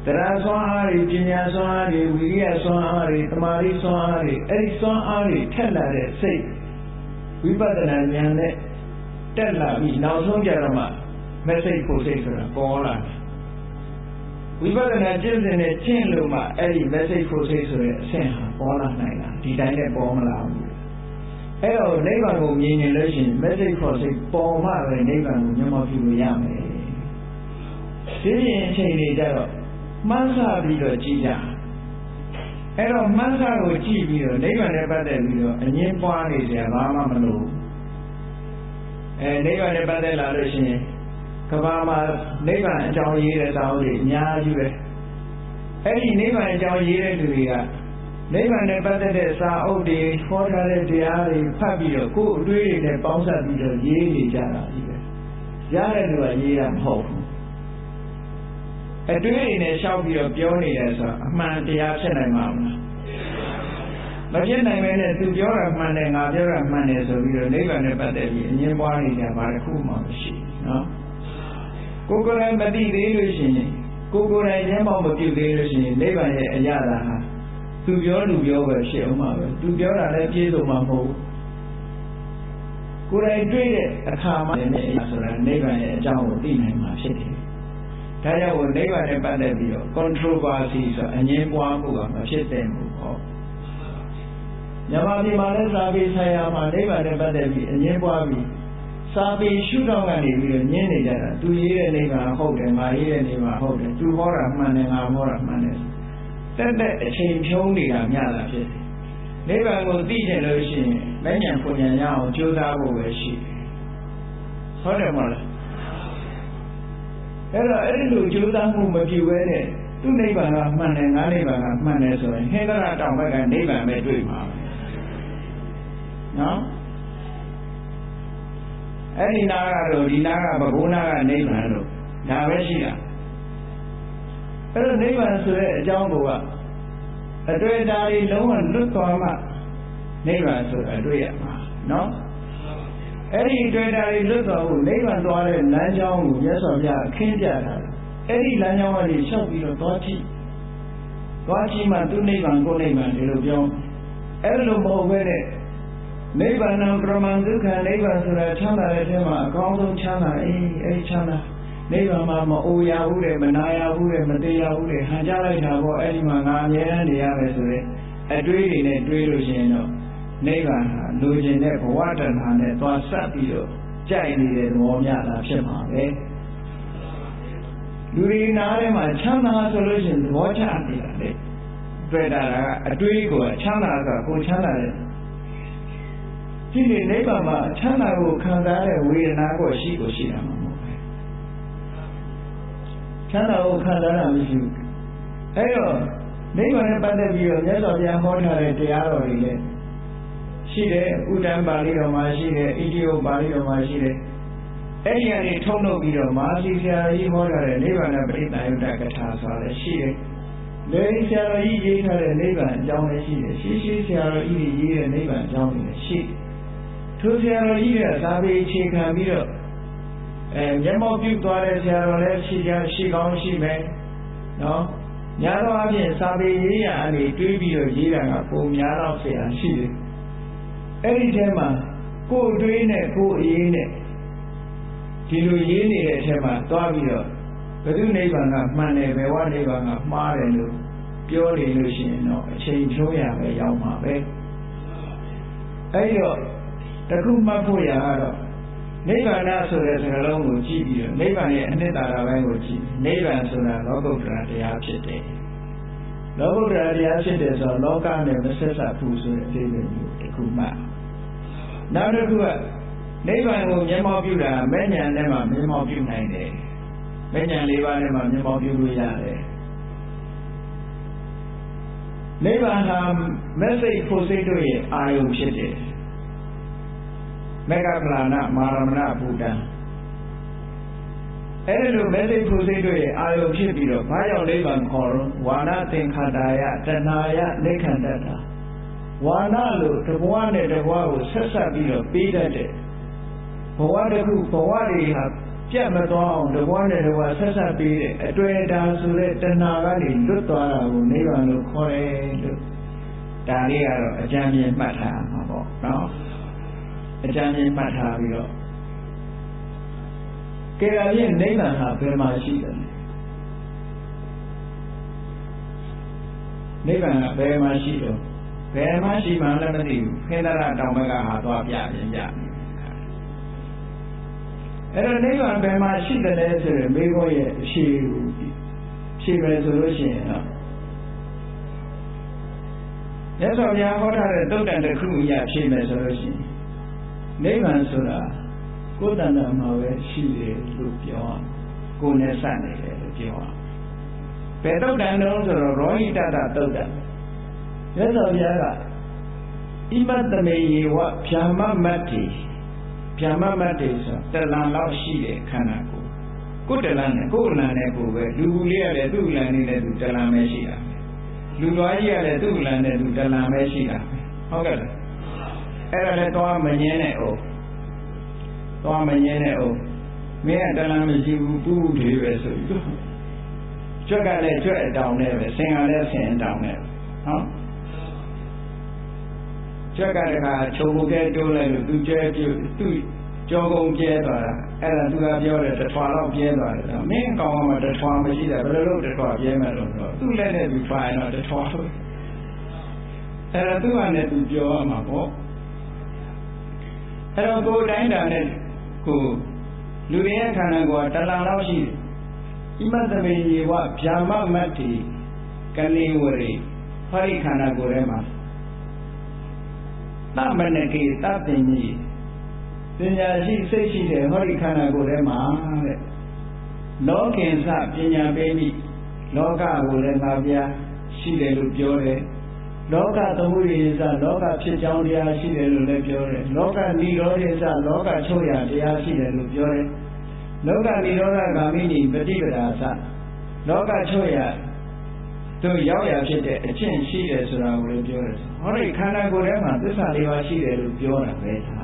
တရားစွမ်းအားတွေပညာစွမ်းအားတွေဝိရိယစွမ်းအားတွေတမာတိစွမ်းအားတွေအဲ့ဒီစွမ်းအားတွေထက်လာတဲ့စိတ်ဝိပဿနာဉာဏ်နဲ့တက်လာပြီးနောက်ဆုံးကြတော့မှ message ဖို့စိတ်ဆိုတာပေါ်လာတယ်ဝိပဿနာကျင့်စဉ်နဲ့ကျင့်လို့မှအဲ့ဒီ message ဖို့စိတ်ဆိုတဲ့အဆင့်ဟာပေါ်လာနိုင်တာဒီတိုင်းနဲ့ပေါ်မလာဘူးအဲ့တော့နိဗ္ဗာန်ကိုမြင်ရင်လို့ရှိရင် message ဖို့စိတ်ပေါ်မှပဲနိဗ္ဗာန်ကိုမျက်မှောက်ပြုလို့ရမယ်ဒီရင်အချိန်တွေကြတော့မှန်းဆပြီးတော့ကြည်ကြအဲ့တော့မှန်းဆကိုကြည့်ပြီးတော့နိဗ္ဗာန်နဲ့ပတ်သက်ပြီးတော့အငြင်းပွားနေကြဘာမှမလို့နိဗ္ဗာန်နဲ့ပတ်သက်လာလို့ရှိရင်ကဘာမှာနိဗ္ဗာန်အကြောင်းရေးတဲ့စာအုပ်တွေအများကြီးပဲအဲ့ဒီနိဗ္ဗာန်အကြောင်းရေးတဲ့လူတွေကနိဗ္ဗာန်နဲ့ပတ်သက်တဲ့စာအုပ်တွေဟောထားတဲ့တရားတွေဖတ်ပြီးတော့ကိုယ်အတွေ့အကြုံနဲ့ပေါင်းစပ်ပြီးတော့ရေးနေကြတာကြီးပဲရတဲ့လူကရေးတာမဟုတ်ဘူးအတွေ့အကြုံနဲ့ရှောက်ပြီးတော့ပြောနေတယ်ဆိုတော့အမှန်တရားဖြစ်နိုင်မှာမလားမဖြစ်နိုင်ပဲနဲ့သူပြောတာမှန်တယ်ငါပြောတာမှန်တယ်ဆိုပြီးတော့နိဗ္ဗာန်နဲ့ပတ်သက်ပြီးအငြင်းပွားနေကြဘာတစ်ခုမှမရှိဘူးနော်ကိုယ်ကိုယ်တိုင်မသိသေးလို့ရှိရင်ကိုယ်ကိုယ်တိုင်ဉာဏ်ပေါက်မပြုသေးလို့ရှိရင်နိဗ္ဗာန်ရဲ့အရာသာဟာသူပြောလူပြောပဲဖြစ်အောင်ပါပဲသူပြောတာလည်းပြည့်စုံမှာမဟုတ်ဘူးကိုယ်တိုင်တွေ့တဲ့အခါမှလည်းအရာဆိုတာနိဗ္ဗာန်ရဲ့အကြောင်းကိုသိနိုင်မှာဖြစ်တယ်ဒါကြောင့်နိဗ္ဗာန်နဲ့ပတ်သက်ပြီးတော့ controversy ဆိုအငြင်းပွားမှုကမဖြစ်တဲ့ဘူးဟောမြန်မာပြည်မှာလည်းစာပေဆိုင်ရာမှာနိဗ္ဗာန်နဲ့ပတ်သက်ပြီးအငြင်းပွားပြီးစာပေရှုထောင့်ကနေပြီးတော့ညင်းနေကြတာသူရေးတဲ့နိဗ္ဗာန်ဟုတ်တယ်ငါရေးတဲ့နိဗ္ဗာန်ဟုတ်တယ်သူဟောတာမှန်တယ်ငါဟောတာမှန်တယ်တက်အချိန်ဖြုံးနေတာမျှတာဖြစ်တယ်နိဗ္ဗာန်ကိုသိချင်လို့ရှိရင်မဉ္ဇဉ်ပူဉ္ဇဉ်ရအောင်ကြိုးစားဖို့ပဲရှိတယ်ဟုတ်တယ်မဟုတ်လားအဲ့ဒီလိုကြိုးစားမှုမပြုဘဲနဲ့သူ့နိဗ္ဗာန်ကမှန်တယ်ငါနိဗ္ဗာန်ကမှန်တယ်ဆိုရင်ဟင်္ဂရတောင်ဘက်ကနိဗ္ဗာန်ပဲတွေ့မှာနော်အဲ့ဒီနာကတော့ဒီနာကဘဂုဏကနိဗ္ဗာန်လို့ဒါပဲရှိတာအဲ့တော့နိဗ္ဗာန်ဆိုတဲ့အကြောင်းကအတွေ့အတာတွေလုံးဝလွတ်သွားမှနိဗ္ဗာန်ဆိုတာတွေ့ရမှာနော်အဲ့ဒီအတွေ့အတာတွေလွတ်သွားဖို့နိဗ္ဗာန်သွားတဲ့လမ်းကြောင်းကိုမြတ်စွာဘုရားအခင်းပြတာအဲ့ဒီလမ်းကြောင်းကနေလျှောက်ပြီးတော့သွားကြည့်မှသူနိဗ္ဗာန်ကိုနိဗ္ဗာန်ဒီလိုပြောအဲ့လိုမဟုတ်ဘဲနဲ့နိဗ္ဗာန်ပရမန်ဒုက္ခနိဗ္ဗာန်ဆိုတာချမ်းသာတဲ့ထဲမှာအကောင်းဆုံးချမ်းသာအဲ့ချမ်းသာနိဗ္ဗာန်မှာမအိုရဘူးတဲ့မနာရဘူးတဲ့မသေးရဘူးတဲ့ဟန်ကြလိုက်တာပေါ့အဲ့ဒီမှာငါအမြဲတမ်းနေရမယ်ဆိုတဲ့အတွေးတွေနဲ့တွေးလို့ရှိရင်တော့နိဗ္ဗာန်ဟာလိုချင်တဲ့ဘဝတဏ္ဍာနဲ့သွားဆက်ပြီးတော့ကြိုက်နေတဲ့သဘောများတာဖြစ်မှာပဲလူတွေနားထဲမှာချမ်းသာဆိုလို့ရှိရင်သဘောကျနေတာလေတွေ့တာကအတွေးကိုချမ်းသာဆိုတာကိုချမ်းသာတယ်ဒီနေ့နိဗ္ဗာန်မှာချမ်းသာကိုခံစားတဲ့ဝေဒနာကိုရှိတာမှာမဟုတ်ဘူး ချမ်းသာကိုခံစားတာမရှိဘူးအဲ့တော့နိဗ္ဗာန်နဲ့ပတ်သက်ပြီးတော့မြတ်စွာဘုရားဟောထားတဲ့တရားတော်တွေလည်းရှိတယ်ဥဒ္ဒံပါဠိတော်မှာရှိတယ်ဣတိယပါဠိတော်မှာရှိတယ်အဲ့ဒီကနေထုံးထုတ်ပြီးတော့မဟာစီဆရာကြီးဟောထားတဲ့နိဗ္ဗာန်ပရိသယုတ္တကထာဆိုတာလည်းရှိတယ်လေဆရာတော်ကြီးရေးထားတဲ့နိဗ္ဗာန်အကြောင်းလည်းရှိတယ်ရှိဆရာတော်ကြီးရေးတဲ့နိဗ္ဗာန်အကြောင်းလည်းရှိထိုဆရာတော်ကြီးကသာပေအခြေခံပြီးတော့မျက်မှောက်ပြုသွားတဲ့ဆရာတော်လည်းရှိကောင်းရှိမယ်နော်များသောအားဖြင့်သာပေရေးရာအနေတွေးပြီးတော့ရေးတာကပုံများတော့ဆရာရှိတယ်အဲ့ဒီထဲမှာကိုယ်တွေးနဲ့ကိုယ်အရေးနဲ့ဒီလိုရေးနေတဲ့အထဲမှာသွားပြီးတော့ဘုသူနိဗ္ဗာန်ကမှန်တယ်ဘယ်ဝနိဗ္ဗာန်ကမှားတယ်လို့ပြောနေလို့ရှိရင်တော့အချိန်ဖြိုးရမယ်ရောက်မှာပဲအဲ့တော့တခုမှတ်ဖို့ရကတော့နိဗ္ဗာန်ဆိုတဲ့စကားလုံးကိုကြည့်ပြီးတော့နိဗ္ဗာန်ရဲ့အနှစ်သာရပိုင်းကိုကြည့်နိဗ္ဗာန်ဆိုတာလောကုတ္တရာတရားဖြစ်တယ်လောကုတ္တရာတရားဖြစ်တယ်ဆိုတော့လောကနဲ့မဆက်စပ်ဘူးဆိုတဲ့အသေးမျိုးတခုမှနောက်တစ်ခုကနိဗ္ဗာန်ကိုမျက်မှောက်ပြုတာမဲ့ဉာဏ်နဲ့မှမျက်မှောက်ပြုနိုင်တယ်မဲ့ဉာဏ်၄ပါးနဲ့မှမျက်မှောက်ပြုလို့ရတယ်နိဗ္ဗာန်ဟာမဲ့စိတ်ဖို့စိတ်တို့ရဲ့အာယုံဖြစ်တယ်မေဃပလာဏမာရမဏဘုဒ္ဓံအဲ့ဒီလိုမဲ့စိတ်ဖို့စိတ်တို့ရဲ့အာယုံဖြစ်ပြီးတော့ဘာကြောင့်နိဗ္ဗာန်ခေါ်တော့ဝါဏသင်္ခါတာယတဏှာယနိခန္တတာဝါဏလို့တဘဝနဲ့တဘဝကိုဆက်ဆက်ပြီးတော့ပြီးတတ်တယ်ဘဝတစ်ခုဘဝတွေဟာပြတ်မသွားအောင်တဘဝနဲ့တဘဝဆက်ဆက်ပြီးတဲ့အတွေ့အတာဆိုတဲ့တဏှာကနေလွတ်သွားတာကိုနိဗ္ဗာန်လို့ခေါ်တယ်လို့ဒါလေးကတော့အကြံဉာဏ်မှတ်ထားမှာပေါ့နော်အကြံဉာဏ်မှတ်ထားပြီးတော့ကဲဒါဖြင့်နိဗ္ဗာန်ဟာဘယ်မှာရှိတယ်နိဗ္ဗာန်ကဘယ်မှာရှိတော့ဘယ်မှာရှိမှလည်းမသိဘူးခေတ္တရတောင်ဘက်ကဟာသွားပြပြင်ပြအဲ့တော့နိဗ္ဗာန်ဘယ်မှာရှိတယ်လဲဆိုရင်မိဘရဲ့အရှိကိုဖြေမယ်ဆိုလို့ရှိရင်တော့မြတ်စွာဘုရားဟောထားတဲ့သုတ်တန်တစ်ခုအရာဖြေမယ်ဆိုလို့ရှိရင်နိဗ္ဗာန်ဆိုတာကိုယ်တဏ္ဍာမှာပဲရှိတယ်လို့ပြောရကိုယ်နဲ့စနေတယ်လို့ပြောရဘယ်သုတ်တန်တုံးဆိုတော့ရောဟိတတသုတ်တန်မြတ်စွာဘုရားကဣမတ္တမေယေဝဗျာမမတ္တိဗျာမမတ္တိဆိုတလန်လောက်ရှိတဲ့ခန္ဓာကိုယ်ကိုယ်တလန်နဲ့ကိုယ်လန်နဲ့ကိုယ်ပဲလူဘူးလေးရတယ်သူ့လန်နဲ့လည်းသူတလန်ပဲရှိတာလူသွားကြီးရတယ်သူ့လန်နဲ့သူတလန်ပဲရှိတာဟုတ်ကဲ့လားအဲ့ဒါလည်းသွားမငင်းနဲ့အောင်သွားမငင်းနဲ့အောင်မင်းကတလန်မရှိဘူးပူးလေးပဲဆိုပြီးကြွက်ကလည်းကြွက်အတောင်နဲ့ပဲဆင်ကလည်းဆင်အတောင်နဲ့နော်ကြွက်ကတခါခြုံကဲတိုးလိုက်လို့သူကျဲပြုသူ့ကြောကုန်ကျဲသွားတာအဲ့ဒါသူကပြောတယ်တစ်ထွာလောက်ကျဲသွားတယ်မင်းကောင်ကမှတစ်ထွာမရှိတာဘယ်လိုလုပ်တစ်ထွာကျဲမယ်လို့ဆိုသူ့လက်နဲ့သူဖိုင်တော့တစ်ထွာလို့အဲ့ဒါသူ့ဟာနဲ့သူပြောရမှာပေါ့အဲ့တော့ကိုယ်တိုင်းတာနဲ့ကိုလူတွေရဲ့ခန္ဓာကိုယ်ကတလန်လောက်ရှိတယ်ဣမတ္တမေယေဝဗျာမမတ္တိကလိဝရိဟောဒီခန္ဓာကိုယ်ထဲမှာသမဏကေသပ္ပညိပညာရှိစိတ်ရှိတဲ့ဟောဒီခန္ဓာကိုယ်ထဲမှာတဲ့လောကင်္စပညာပေးမိလောကကိုလည်းငါပြရှိတယ်လို့ပြောတယ်လောကသမုဒိယစလောကဖြစ်ကြောင်းတရားရှိတယ်လို့လည်းပြောတယ်လောကနိရောဓစလောကချုပ်ရတရားရှိတယ်လို့ပြောတယ်လောကနိရောဓဂ ामि နိပฏิပဒါစလောကချုပ်ရတို့ရောက်ရဖြစ်တဲ့အကျင့်ရှိတယ်ဆိုတာကိုလည်းပြောတယ်ဟောဒီခန္ဓာကိုယ်ထဲမှာသစ္စာ၄ပါးရှိတယ်လို့ပြောတာပဲဒါ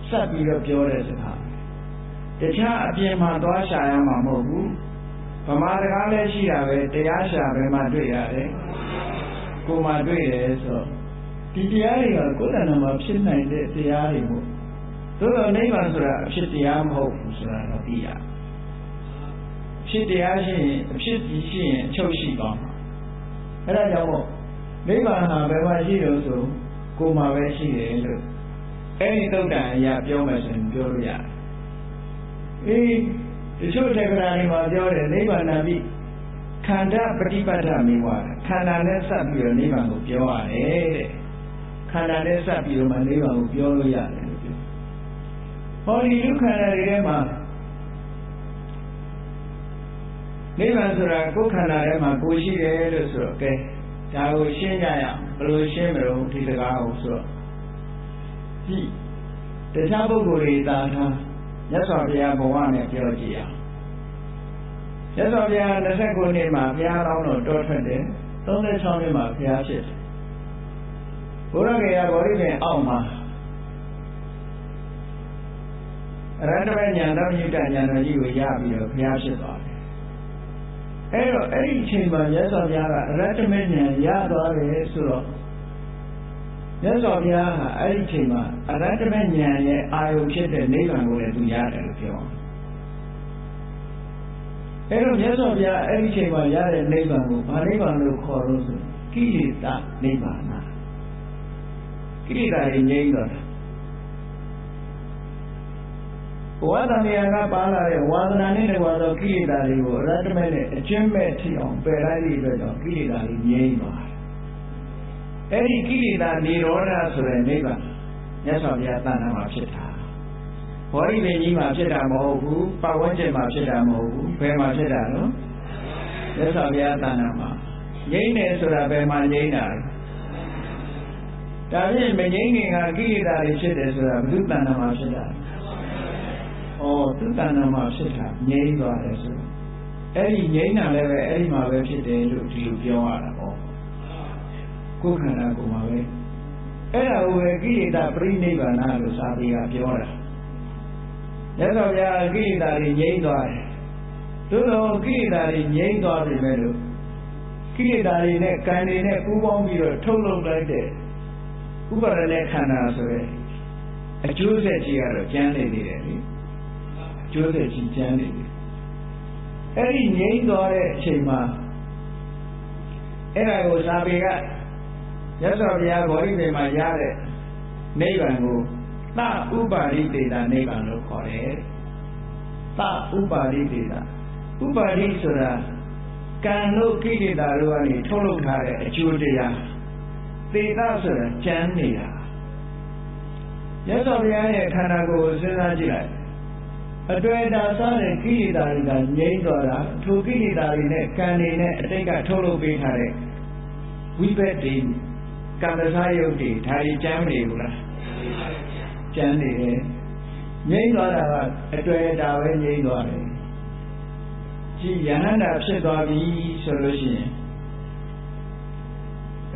ဆက်ပြီးတော့ပြောတဲ့စကားတခြားအပြင်မှာသွားရှာရမှာမဟုတ်ဘူးဗမာစကားလည်းရှိတာပဲတရားရှာပဲမှတွေ့ရတယ်ကိုမှတွေ့တယ်ဆိုတော့ဒီတရားတွေကကိုယ်တဏ္ဍာမှာဖြစ်နိုင်တဲ့တရားတွေမို့သို့တော်နိဗ္ဗာန်ဆိုတာအဖြစ်တရားမဟုတ်ဘူးဆိုတာတော့သိရဖြစ်တရားရှိရင်အဖြစ်ကြီးရှိရင်အချုပ်ရှိပါမှာအဲ့ဒါကြောင့်မို့နိဗ္ဗာန်ဟာဘယ်မှာရှိလို့ဆိုကိုယ်မှာပဲရှိတယ်လို့အဲ့ဒီသုတ်တန်အရာပြောမယ်ဆိုရင်ပြောလို့ရတယ်အေးတချို့တေခရာတွေမှာပြောတယ်နိဗ္ဗာန်ပိခန္ဓာပฏิပတ်ဓမေဝခန္ဓာနဲ့စပ်ပြီးတော့နိဗ္ဗာန်ကိုပြောရတယ်တဲ့ခန္ဓာနဲ့စပ်ပြီးတော့မှနိဗ္ဗာန်ကိုပြောလို့ရတယ်လို့ပြောဟောဒီလူခန္ဓာတွေထဲမှာ နိဗ္ဗာန်ဆိုတာကိုယ်ခန္ဓာထဲမှာကိုယ်ရှိတယ်လို့ဆိုတော့ကဲဒါကိုရှင်းကြရအောင်ဘယ်လိုရှင်းမလို့ဒီစကားကိုဆိုတော့ကြည့်တခြားပုဂ္ဂိုလ်တွေသာထားမြတ်စွာဘုရားဘဝနဲ့ပြောကြည့်အောင်မြတ်စွာဘုရား29နှစ်မှာဘုရားတော်တော်တောထွက်တယ်36နှစ်မှာဘုရားဖြစ်တယ်ဘုရားကေယဗောဓိပင်အောက်မှာအရဟတဉာဏ်တော်မြတ်ဉာဏ်တော်ကြီးကိုရပြီးတော့ဘုရားဖြစ်သွားတယ်အဲ့တော့အဲ့ဒီအချိန်မှာမြတ်စွာဘုရားကအရဟတဉာဏ်ရသွားတယ်ဆိုတော့မြတ်စွာဘုရားဟာအဲ့ဒီအချိန်မှာအရဟတဉာဏ်ရဲ့အာယုဖြစ်တဲ့နိဗ္ဗာန်ကိုလည်းသူရတယ်လို့ပြောအဲ့တော့မြတ်စွာဘုရားအဲ့ဒီအချိန်မှာရတဲ့နိဗ္ဗာန်ကိုဘာနိဗ္ဗာန်လို့ခေါ်လို့ဆိုကိလေသာနိဗ္ဗာန်ကိလေသာတွေငြိမ်းသွားတာဘဝတဏှာကပါလာတဲ့ဝါဒနာနဲ့တကွာသောကိလေသာတွေကိုအရဟတမေနဲ့အကျဉ်းမဲ့ထိအောင်ပယ်လိုက်သည့်အတွက်ကြောင့်ကိလေသာတွေငြိမ်းသွားတယ်။အဲ့ဒီကိလေသာនិရောဓဆိုတဲ့နိဗ္ဗာန်မြတ်စွာဘုရားတဏ္ဍာမှာဖြစ်တာ။ဘောဓိပင်ကြီးမှာဖြစ်တာမဟုတ်ဘူး။ပတ်ဝန်းကျင်မှာဖြစ်တာမဟုတ်ဘူး။ဘယ်မှာဖြစ်တာလဲ။မြတ်စွာဘုရားတဏ္ဍာမှာငြိမ်းတယ်ဆိုတာဘယ်မှာငြိမ်းတာလဲ။ဒါဖြင့်မငြိမ်းခင်ကကိလေသာတွေဖြစ်တယ်ဆိုတာဘုသူတဏ္ဍာမှာဖြစ်တာ။သူတဏ္ဍာမှာဖြစ်တာငြိမ်းသွားတယ်ဆိုအဲ့ဒီငြိမ်းတာလည်းပဲအဲ့ဒီမှာပဲဖြစ်တယ်လို့ဒီလိုပြောရတာပေါ့ကိုယ်ခန္ဓာကိုယ်မှာပဲအဲ့ဒါကိုပဲကိလေသာပရိနိဗ္ဗာန်လို့စာပေကပြောတာမြတ်စွာဘုရားကိလေသာတွေငြိမ်းသွားတယ်သို့တော်ကိလေသာတွေငြိမ်းသွားပြီမဲ့လို့ကိလေသာတွေနဲ့ကံတွေနဲ့ပူးပေါင်းပြီးတော့ထုတ်လုပ်လိုက်တဲ့ဥပါဒณะခန္ဓာဆိုရဲအကျိုးဆက်ကြီးကတော့ကျမ်းနေနေတယ်လေကျိုးတဲ့ကြီးကျမ်းနေတယ်အဲ့ဒီငြိမ်းသွားတဲ့အချိန်မှာအဲ့ဒါကိုစာပေကရသော်ဘုရားဗောဓိပင်မှာရတဲ့နိဗ္ဗာန်ကိုသဥပါရိတေတာနိဗ္ဗာန်လို့ခေါ်တယ်သဥပါရိတေတာဥပါရိဆိုတာကံတို့ကိလေသာတို့ကနေထုတ်လုပ်ထားတဲ့အကျိုးတရားတေတာဆိုတာကျမ်းနေတာရသော်ဘုရားရဲ့ခန္ဓာကိုယ်ကိုစဉ်းစားကြည့်လိုက်အတွေ့အတာစားတဲ့ကိလေသာတွေကငြိမ်းသွားတာထိုကိလေသာတွေနဲ့ကံတွေနဲ့အတိတ်ကထုတ်လုပ်ပေးထားတဲ့ဝိဘက်တွေကံစားရုပ်တွေဒါတွေကျမ်းနေဘူးလားကျမ်းနေတယ်ငြိမ်းသွားတာကအတွေ့အတာပဲငြိမ်းသွားတယ်ကြည်ယဟန္တာဖြစ်သွားပြီဆိုလို့ရှိရင်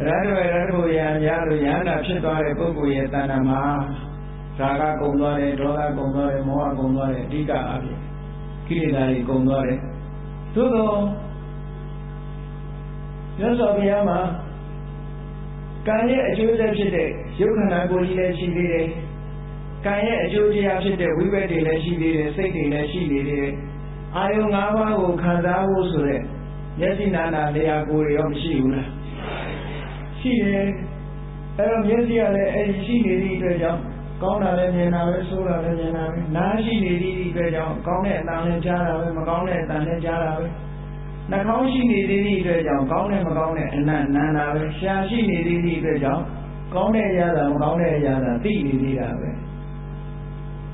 ရတ္တဝရတ္တဘုရားများလို့ယဟန္တာဖြစ်သွားတဲ့ပုဂ္ဂိုလ်ရဲ့တဏ္ဍာမှာရာဂကုန်သွားတယ်ဒေါသကုန်သွားတယ်မောဟကုန်သွားတယ်အဓိကအဖြစ်ကိလေသာတွေကုန်သွားတယ်သို့သောမြတ်စွာဘုရားမှာကံရဲ့အကျိုးဆက်ဖြစ်တဲ့ယုတ်ခန္ဓာကိုယ်ကြီးလည်းရှိသေးတယ်ကံရဲ့အကျိုးတရားဖြစ်တဲ့ဝိဘက်တွေလည်းရှိသေးတယ်စိတ်တွေလည်းရှိနေသေးတယ်အာယုံ၅ပါးကိုခံစားဖို့ဆိုတဲ့မျက်စိနာနာလျှာကိုယ်ရောမရှိဘူးလားရှိတယ်အဲ့တော့မျက်စိကလည်းအဲ့ဒီရှိနေသည့်အတွက်ကြောင့်ကောင်းတာလည်းမြင်တာပဲဆိုးတာလည်းမြင်တာပဲနားရှိနေသည့်အတွက်ကြောင့်ကောင်းတဲ့အတန်လည်းကြားတာပဲမကောင်းတဲ့အတန်လည်းကြားတာပဲနှာခေါင်းရှိနေသည့်အတွက်ကြောင့်ကောင်းတဲ့မကောင်းတဲ့အနံ့နမ်းတာပဲရှားရှိနေသည့်အတွက်ကြောင့်ကောင်းတဲ့အရာမကောင်းတဲ့အရာသိနေသေးတာပဲ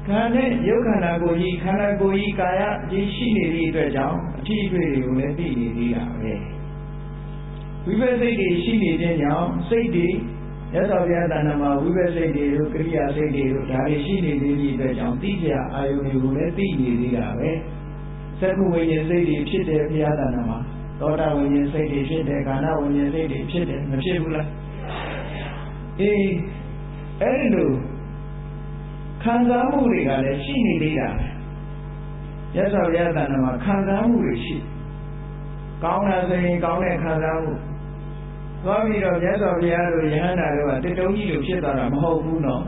ခန္ဓာရုပ်ခန္ဓာကိုယ်ကြီးခန္ဓာကိုယ်ကြီးကာယကြီးရှိနေသည့်အတွက်ကြောင့်အထီးအတွေ့တွေကိုလည်းသိနေသေးတာပဲဝိပဿနာစိတ်တွေရှိနေခြင်းကြောင့်စိတ်တွေရသော်ဘုရားတဏ္ဍာမှာဝိပဿနာစိတ်တွေတို့ကရိယာစိတ်တွေတို့ဒါတွေရှိနေသေးသည့်အတွက်ကြောင့်သိကြအာယုန်တွေကိုလည်းသိနေသေးတာပဲသက္ကုဝိညာဉ်စိတ်တွေဖြစ်တယ်ဘုရားတဏ္ဍာမှာသောတာဝိညာဉ်စိတ်တွေဖြစ်တယ်ကာဏဝိညာဉ်စိတ်တွေဖြစ်တယ်မဖြစ်ဘူးလားအေးအဲ့ဒီလိုခံစားမှုတွေကလည်းရှိနေသေးတာရသော်ဘုရားတဏ္ဍာမှာခံစားမှုတွေရှိကောင်းတာဆိုရင်ကောင်းတဲ့ခံစားမှုသွားပြီးတော့မြတ်စွာဘုရားတို့ယဟန္တာတို့ကတတုံးကြီးလိုဖြစ်သွားတာမဟုတ်ဘူးနော်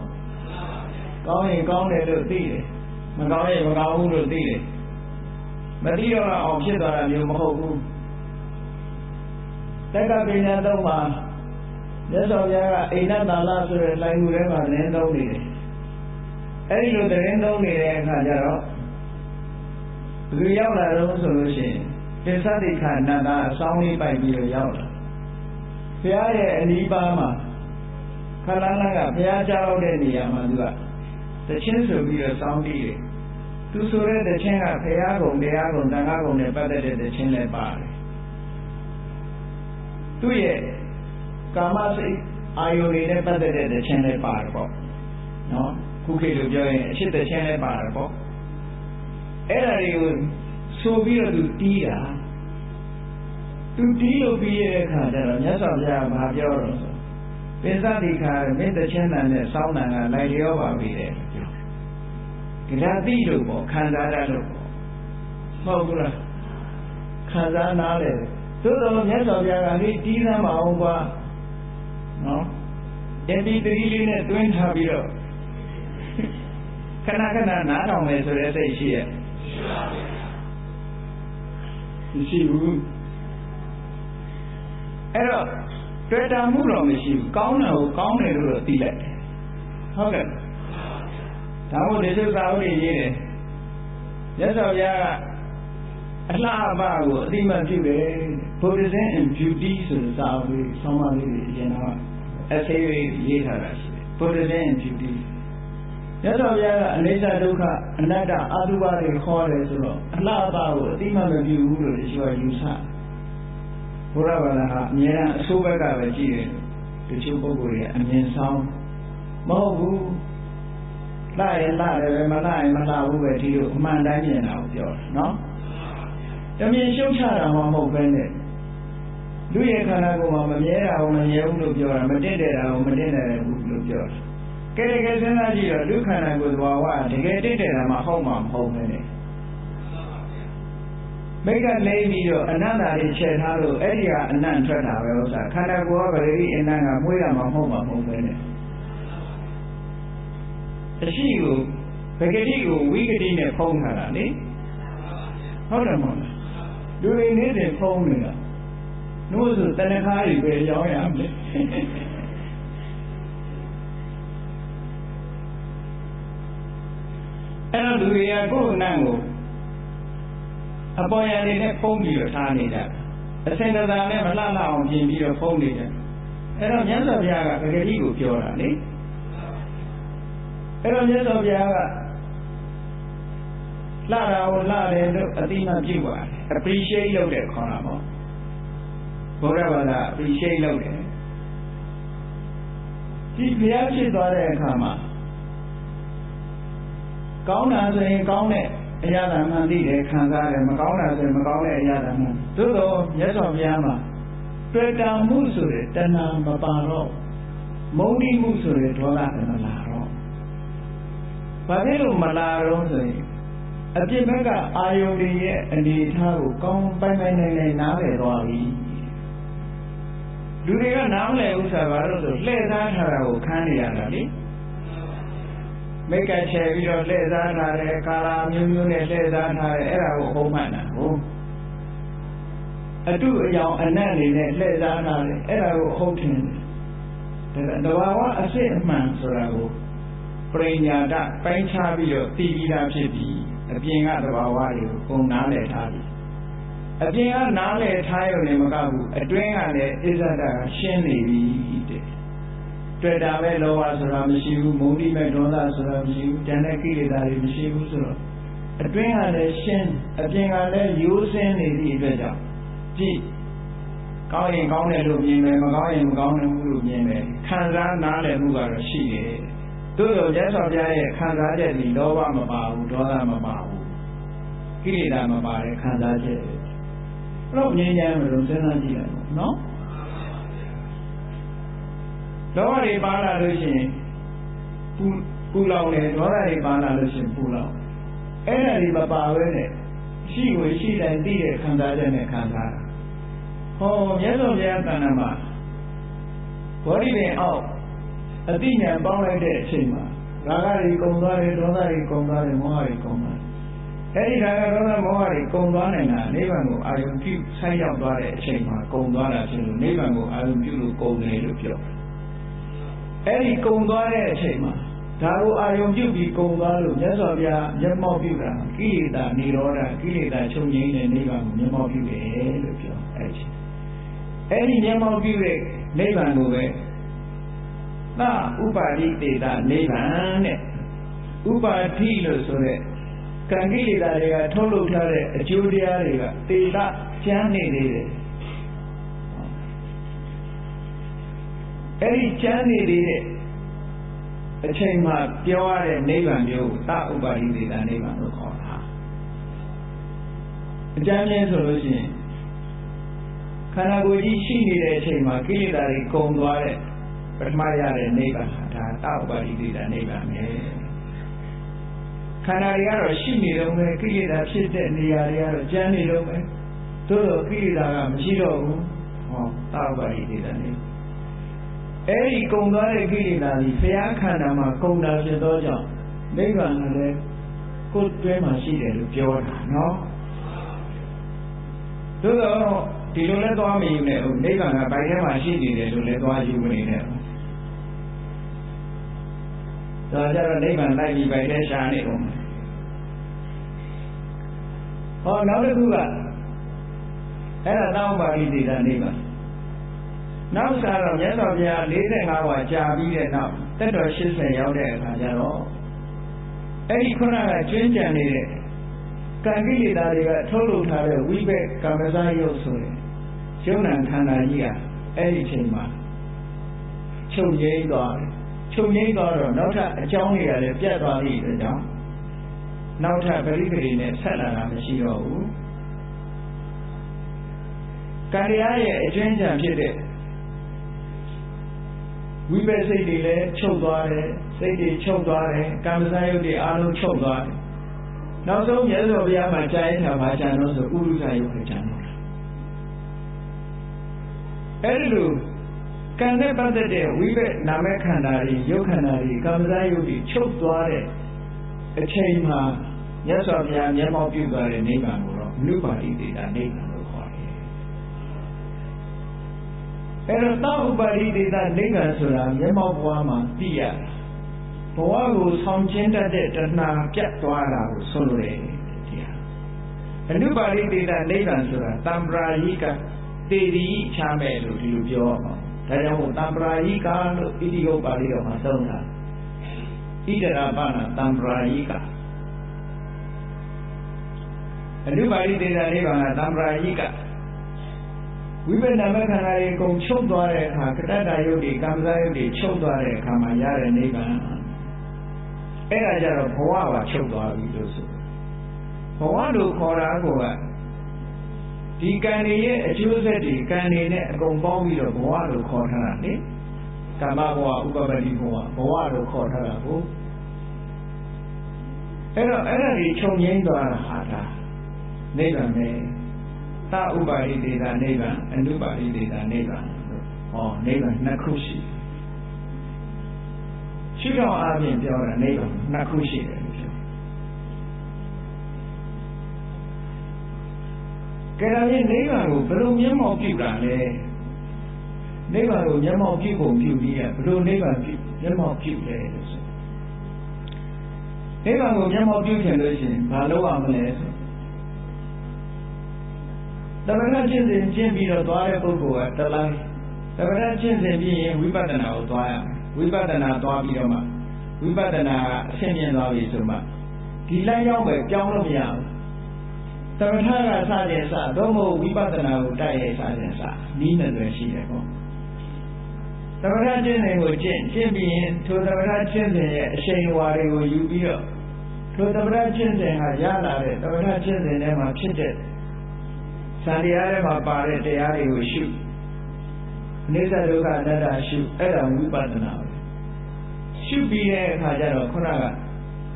ကောင်းရင်ကောင်းတယ်လို့သိတယ်မကောင်းရင်မကောင်းဘူးလို့သိတယ်မသိတော့အောင်ဖြစ်သွားတာမျိုးမဟုတ်ဘူးတက္ကပညာသုံးပါမြတ်စွာဘုရားကအိန္ဒသာလဆိုတဲ့လိုင်မှုထဲမှာသတင်းသုံးနေတယ်အဲဒီလိုသတင်းသုံးနေတဲ့အခါကျတော့ဘယ်လိုရောက်လာတော့ဆိုလို့ရှိရင်သစ္စာတိခဏန္တာအဆောင်လေးပိုက်ပြီးတော့ရောက်လာဘုရားရဲ့အနီးပါးမှာခန္ဓာလကဘုရားကြောက်တဲ့နေရာမှာသူကတချင်းဆိုပြီးတော့စောင်းပြီးတယ် သူဆိုတဲ့တခြင်းကဘုရားကုံတရားကုံတန်ခါကုံနဲ့ပတ်သက်တဲ့တခြင်းလည်းပါတယ်သူရဲ့ကာမစိတ်အာယုန်တွေနဲ့ပတ်သက်တဲ့တခြင်းလည်းပါတယ်ပေါ့နော်ခုခေတ်လိုပြောရင်အရှိတခြင်းလည်းပါတယ်ပေါ့အဲ့ဒါတွေကိုဆိုပြီးတော့သူတီးတာသူတီးလို့ပြီးရတဲ့ခါကျတော့မြတ်စွာဘုရားကပြောတော့ဆိုပိဿတိခါမင်းတခြင်းတန်နဲ့စောင်းတန်ကလိုက်လျောပါပြီတဲ့ကြရာတိလို့ပေါ့ခံစားရလို့ပေါ့မဟုတ်ဘူးလားခံစားနားလေသို့တော်မြတ်စွာဘုရားကဒီတီးသမ်းမအောင်ကွာနော် MP3 လေးနဲ့တွင်းထားပြီးတော့ခဏခဏနားထောင်မယ်ဆိုတဲ့စိတ်ရှိရဲ့မရှိဘူးအဲ့တော့တွေ့တာမှုတော့မရှိဘူးကောင်းတယ်ကိုကောင်းတယ်လို့တော့သိလိုက်တယ်ဟုတ်ကဲ့ဒါမို့ဒီစုစာအုပ်ရေးတယ်မြတ်စွာဘုရားကအလှအပကိုအတိမတ်ပြုတယ် Buddhism and Beauty ဆိုတဲ့စာအုပ်လေးဆောင်းပါးလေးအရင်တော့ essay ရေးထားတာရှိတယ် Buddhism and Beauty မြတ်စွာဘုရားကအနိစ္စဒုက္ခအနတ္တအတုပါတွေခေါ်တယ်ဆိုတော့အလှအပကိုအတိမတ်မပြုဘူးလို့ရှိရယူဆဘုရားဘာသာဟာအမြဲတမ်းအဆိုးဘက်ကပဲကြည့်တယ်တချို့ပုဂ္ဂိုလ်တွေအမြင်ဆောင်မဟုတ်ဘူးလာရင်လာတယ်ပဲမလာရင်မလာဘူးပဲဒီလိုအမှန်တိုင်းမြင်တာကိုပြောတာနော်တမင်ရှုပ်ချတာမှမဟုတ်ပဲနဲ့လူရဲ့ခန္ဓာကိုယ်မှာမမြဲတာကိုမမြဲဘူးလို့ပြောတာမတင့်တယ်တာကိုမတင့်တယ်ဘူးလို့ပြောတာကဲတကယ်စဉ်းစားကြည့်တော့လူခန္ဓာကိုယ်သဘာဝတကယ်တင့်တယ်တာမှဟုတ်မှာမဟုတ်ပဲနဲ့မိတ်ကလိမ့်ပြီးတော့အနန္တလေးချက်ထားလို့အဲ့ဒီကအနန္တထွက်တာပဲဥစ္စာခန္ဓာကိုယ်ကဗလေအနန္တကမွေးရမှာမဟုတ်မှာမဟုတ်ပဲနဲ့အရှိကိုဗဂတိကိုဝိဂတိနဲ့ဖုံးထားတာလေဟုတ်တယ်မဟုတ်လားလူတွေနေတယ်ဖုံးနေတာနှိုးဆိုတဏှာတွေပဲရောင်းရမယ်အဲ့တော့လူတွေကကိုယ်အနံ့ကိုအပေါ်ရည်နဲ့ဖုံးပြီးတော့ထားနေကြအစင်တသာနဲ့မလှလှအောင်ပြင်ပြီးတော့ဖုံးနေကြအဲ့တော့မြတ်စွာဘုရားကဗဂတိကိုပြောတာလေအဲ့တော့မြတ်စွာဘုရားကလှတာကိုလှတယ်လို့အတိမပြုပါတယ် appreciate လုပ်တယ်ခေါ်တာပေါ့ဘုရားဘာသာ appreciate လုပ်တယ်ဒီဘုရားဖြစ်သွားတဲ့အခါမှာကောင်းတာဆိုရင်ကောင်းတဲ့အရာသာမှန်သိတယ်ခံစားတယ်မကောင်းတာဆိုရင်မကောင်းတဲ့အရာသာမှန်သို့တော့မြတ်စွာဘုရားမှာတွေ့တာမှုဆိုတဲ့တဏှာမပါတော့မုန်းတိမှုဆိုတဲ့ဒေါသမလာတော့ဘာဖြစ်လို့မလာတော့ဆိုရင်အပြစ်ဘက်ကအာယုန်တွေရဲ့အနေအထားကိုကောင်းပိုင်ပိုင်နိုင်နိုင်နားလည်သွားပြီလူတွေကနားမလည်ဥစ္စာဘာလို့ဆိုလှည့်စားထားတာကိုခန်းနေရတာလေမိတ်ကချယ်ပြီးတော့လှည့်စားထားတယ်ကာလာမျိုးမျိုးနဲ့လှည့်စားထားတယ်အဲ့ဒါကိုအုံးမှန်တာဟုတ်အတုအယောင်အနတ်နေနဲ့လှည့်စားထားတယ်အဲ့ဒါကိုအုံးထင်တယ်တဘာဝအစစ်အမှန်ဆိုတာကိုပရိညာတပိုင်းခြားပြီးတော့သိပြီးသားဖြစ်ပြီးအပြင်ကတဘာဝတွေကိုပုံနားလည်ထားပြီအပြင်ကနားလည်ထားရုံနဲ့မကဘူးအတွင်းကလည်းအစ္ဆဒကရှင်းနေပြီတဲ့တွေ့တာပဲလောဘဆိုတာမရှိဘူးမုန်းတိမဲ့ဒေါသဆိုတာမရှိဘူးတန်တဲ့ကိလေသာတွေမရှိဘူးဆိုတော့အတွင်းကလည်းရှင်းအပြင်ကလည်းရိုးစင်းနေသည့်အတွက်ကြောင့်ကြည့်ကောင်းရင်ကောင်းတယ်လို့မြင်မယ်မကောင်းရင်မကောင်းဘူးလို့မြင်မယ်ခံစားနားလည်မှုကတော့ရှိတယ်သို့တော်မြတ်စွာဘုရားရဲ့ခံစားချက်ဒီလောဘမပါဘူးဒေါသမပါဘူးကိလေသာမပါတဲ့ခံစားချက်အဲ့တော့ငြိမ်းချမ်းမလို့စဉ်းစားကြည့်လိုက်ပေါ့နော်လောဘတွေပါလာလို့ရှိရင်ပူလောင်တယ်ဒေါသတွေပါလာလို့ရှိရင်ပူလောင်အဲ့ဒါတွေမပါဘဲနဲ့ရှိကိုရှိတိုင်းသိတဲ့ခံစားချက်နဲ့ခံစားတာဟောမြတ်စွာဘုရားတဏ္ဍာမှာဘောဓိပင်အောက်အတိညာပေါင်းလိုက်တဲ့အချိန်မှာရာဂတွေကုန်သွားတယ်ဒေါသတွေကုန်သွားတယ်မောဟတွေကုန်သွားတယ်အဲ့ဒီရာဂဒေါသမောဟတွေကုန်သွားနိုင်တာနိဗ္ဗာန်ကိုအာရုံပြုဆိုင်ရောက်သွားတဲ့အချိန်မှာကုန်သွားတာဖြစ်လို့နိဗ္ဗာန်ကိုအာရုံပြုလို့ကုန်တယ်လို့ပြောအဲ့ဒီကုန်သွားတဲ့အချိန်မှာဒါကိုအာရုံပြုပြီးကုန်သွားလို့မြတ်စွာဘုရားမျက်မှောက်ပြုတာကိလေသာនិရောဓကိလေသာချုပ်ငြိမ်းတဲ့နိဗ္ဗာန်ကိုမျက်မှောက်ပြုတယ်လို့ပြောအဲ့ဒီမျက်မှောက်ပြုတဲ့နိဗ္ဗာန်ကိုပဲသာဥပါရိတေတာနိဗ္ဗာန်တဲ့ဥပါတိလို့ဆိုတဲ့ ကံကိလေသာတွေကထုတ်လုပ်ထားတဲ့အကျိုးတရားတွေကတေတကျမ်းနေသေးတယ်အဲ့ဒီကျမ်းနေသေးတဲ့အချိန်မှာပြောရတဲ့နိဗ္ဗာန်မျိုးကိုသဥပါရိသေတာနိဗ္ဗာန်လို့ခေါ်တာအကျမ်းချင်းဆိုလို့ရှိရင်ခန္ဓာကိုယ်ကြီးရှိနေတဲ့အချိန်မှာကိလေသာတွေကုန်သွားတဲ့ပထမရတဲ့နိဗ္ဗာန်ဒါသဥပါရိသေတာနိဗ္ဗာန်ပဲခန္ဓာတွေကတော့ရှိနေတော့ပဲကိလေသာဖြစ်တဲ့နေရာတွေကတော့ကျမ်းနေတော့ပဲသို့တော့ကိလေသာကမရှိတော့ဘူးဟောသဥပါရိသေတာနိဗ္ဗာန်အဲ့ဒီကုန်သွားတဲ့ကိလေသာကြီးဘုရားခန္ဓာမှာကုန်တာဖြစ်သောကြောင့်နိဗ္ဗာန်ကလည်းကိုယ်တွဲမှာရှိတယ်လို့ပြောတာနော်သို့တော့ဒီလိုလဲသွားမယူနဲ့ဟုတ်နိဗ္ဗာန်ကဘိုင်ထဲမှာရှိနေတယ်လို့လဲသွားယူမနေနဲ့ဒါကြတော့နိဗ္ဗာန်လိုက်ပြီးဘိုင်ထဲရှာနေတော့ဟောနောက်တစ်ခုကအဲ့ဒါတောင်းပါဠိဒေသနိဗ္ဗာန်နောက်စားတော့မြတ်စွာဘုရား45ဝါကြာပြီးတဲ့နောက်တက်တော်80ရောက်တဲ့အခါကျတော့အဲ့ဒီခုနကကျွင်းကြံနေတဲ့ကံကိလေသာတွေကထုတ်လုပ်ထားတဲ့ဝိဘက်ကမ္မဇာယုတ်ဆိုတဲ့ယုံနာခန္ဓာကြီးကအဲ့ဒီအချိန်မှာချုပ်ငြိမ်းသွားတယ်ချုပ်ငြိမ်းသွားတော့နောက်ထပ်အကြောင်းတွေကလည်းပြတ်သွားပြီတဲ့ကြောင့်နောက်ထပ်ပရိသေနဲ့ဆက်လာတာမရှိတော့ဘူးကံတရားရဲ့အကျွင်းကြံဖြစ်တဲ့ဝိပဿစိတ်တွေလည်းချုပ်သွားတယ်စိတ်တွေချုပ်သွားတယ်ကာမစယုတ်တွေအားလုံးချုပ်သွားတယ်နောက်ဆုံးမြတ်စွာဘုရားမှာကြာရင်ထာဘာကျန်လို့ဆိုဥရုဇယုတ်ကိုကျန်တော့အဲ့ဒီလိုကံနဲ့ပတ်သက်တဲ့ဝိပဿနာမခန္ဓာတွေယုတ်ခန္ဓာတွေကာမစယုတ်တွေချုပ်သွားတဲ့အချိန်မှာမြတ်စွာဘုရားမျက်မှောက်ပြုသွားတဲ့နိဗ္ဗာန်ကိုတော့အနုပါတိတေတာနိဗ္ဗာန်လို့ခေါ်တယ်အဲ့တော့သဥပါရိသေသနိဗ္ဗာန်ဆိုတာမျက်မှောက်ဘဝမှာသိရတာဘဝကိုဆောင်ကျင်းတတ်တဲ့တဏှာပြတ်သွားတာကိုဆိုလိုတယ်တရားအနုပါရိသေသနိဗ္ဗာန်ဆိုတာတမ္ပရာယိကတေရီချမဲ့လို့ဒီလိုပြောအောင်ဒါကြောင့်မို့တမ္ပရာယိကလို့ဣတိယပါဠိတော်မှာသုံးတာဣတရာပနာတမ္ပရာယိကအနုပါရိသေသနိဗ္ဗာန်ကတမ္ပရာယိကဝိပဿနာမခန္ဓာတွေအကုန်ချုပ်သွားတဲ့အခါကတ္တယုတ်တွေကာမဇယုတ်တွေချုပ်သွားတဲ့အခါမှာရတဲ့နိဗ္ဗာန်အဲ့ဒါကြတော့ဘဝပါချုပ်သွားပြီလို့ဆိုဘဝလို့ခေါ်တာကဒီကံတွေရဲ့အကျိုးဆက်တွေကံတွေနဲ့အကုန်ပေါင်းပြီးတော့ဘဝလို့ခေါ်ထားတာလေကမ္မဘဝဥပပတ္တိဘဝဘဝလို့ခေါ်ထားတာကိုအဲ့တော့အဲ့ဒါကြီးချုပ်ငြိမ်းသွားတာဟာဒါနိဗ္ဗာန်ပဲသဥပါရိသေတာနိဗ္ဗာန်အနုပါရိသေတာနိဗ္ဗာန်ဟောနိဗ္ဗာန်နှစ်ခုရှိရှိတော့အပြင်ပြောတာနိဗ္ဗာန်နှစ်ခုရှိတယ်လို့ပြောကဲဒါဖြင့်နိဗ္ဗာန်ကိုဘယ်လိုမျက်မှောက်ပြုတာလဲနိဗ္ဗာန်ကိုမျက်မှောက်ပြုပုံပြုပြီးရဘယ်လိုနိဗ္ဗာန်ပြုမျက်မှောက်ပြုလဲလို့ဆိုနိဗ္ဗာန်ကိုမျက်မှောက်ပြုခင်လို့ရှိရင်ဘာလုပ်ရမလဲဆိုတမဏကျင့်စဉ်ကျင့်ပြီးတော့သွားတဲ့ပုဂ္ဂိုလ်ကတလိုက်တမဏကျင့်စဉ်ပြီးရင်ဝိပဿနာကိုသွားရမယ်ဝိပဿနာသွားပြီးတော့မှဝိပဿနာအရှင်းမြင်သွားပြီဆိုမှဒီလမ်းကြောင်းပဲကြောင်းလို့မရဘူးတမထကစတဲ့စတော့မဟုတ်ဝိပဿနာကိုတိုက်ရိုက်စတဲ့စနီးနေတယ်ရှိတယ်ပေါ့တမထကျင့်စဉ်ကိုကျင့်ပြီးရင်ထိုတမထကျင့်စဉ်ရဲ့အရှိန်အဝါတွေကိုယူပြီးတော့ထိုတမထကျင့်စဉ်ဟာရလာတဲ့တမထကျင့်စဉ်ထဲမှာဖြစ်တဲ့သံတရားထဲမှာပါတဲ့တရားတွေကိုရှုအနိစ္စဒုက္ခအနတ္တရှုအဲ့ဒါဝိပဿနာပဲရှုပြီးတဲ့အခါကျတော့ခုနက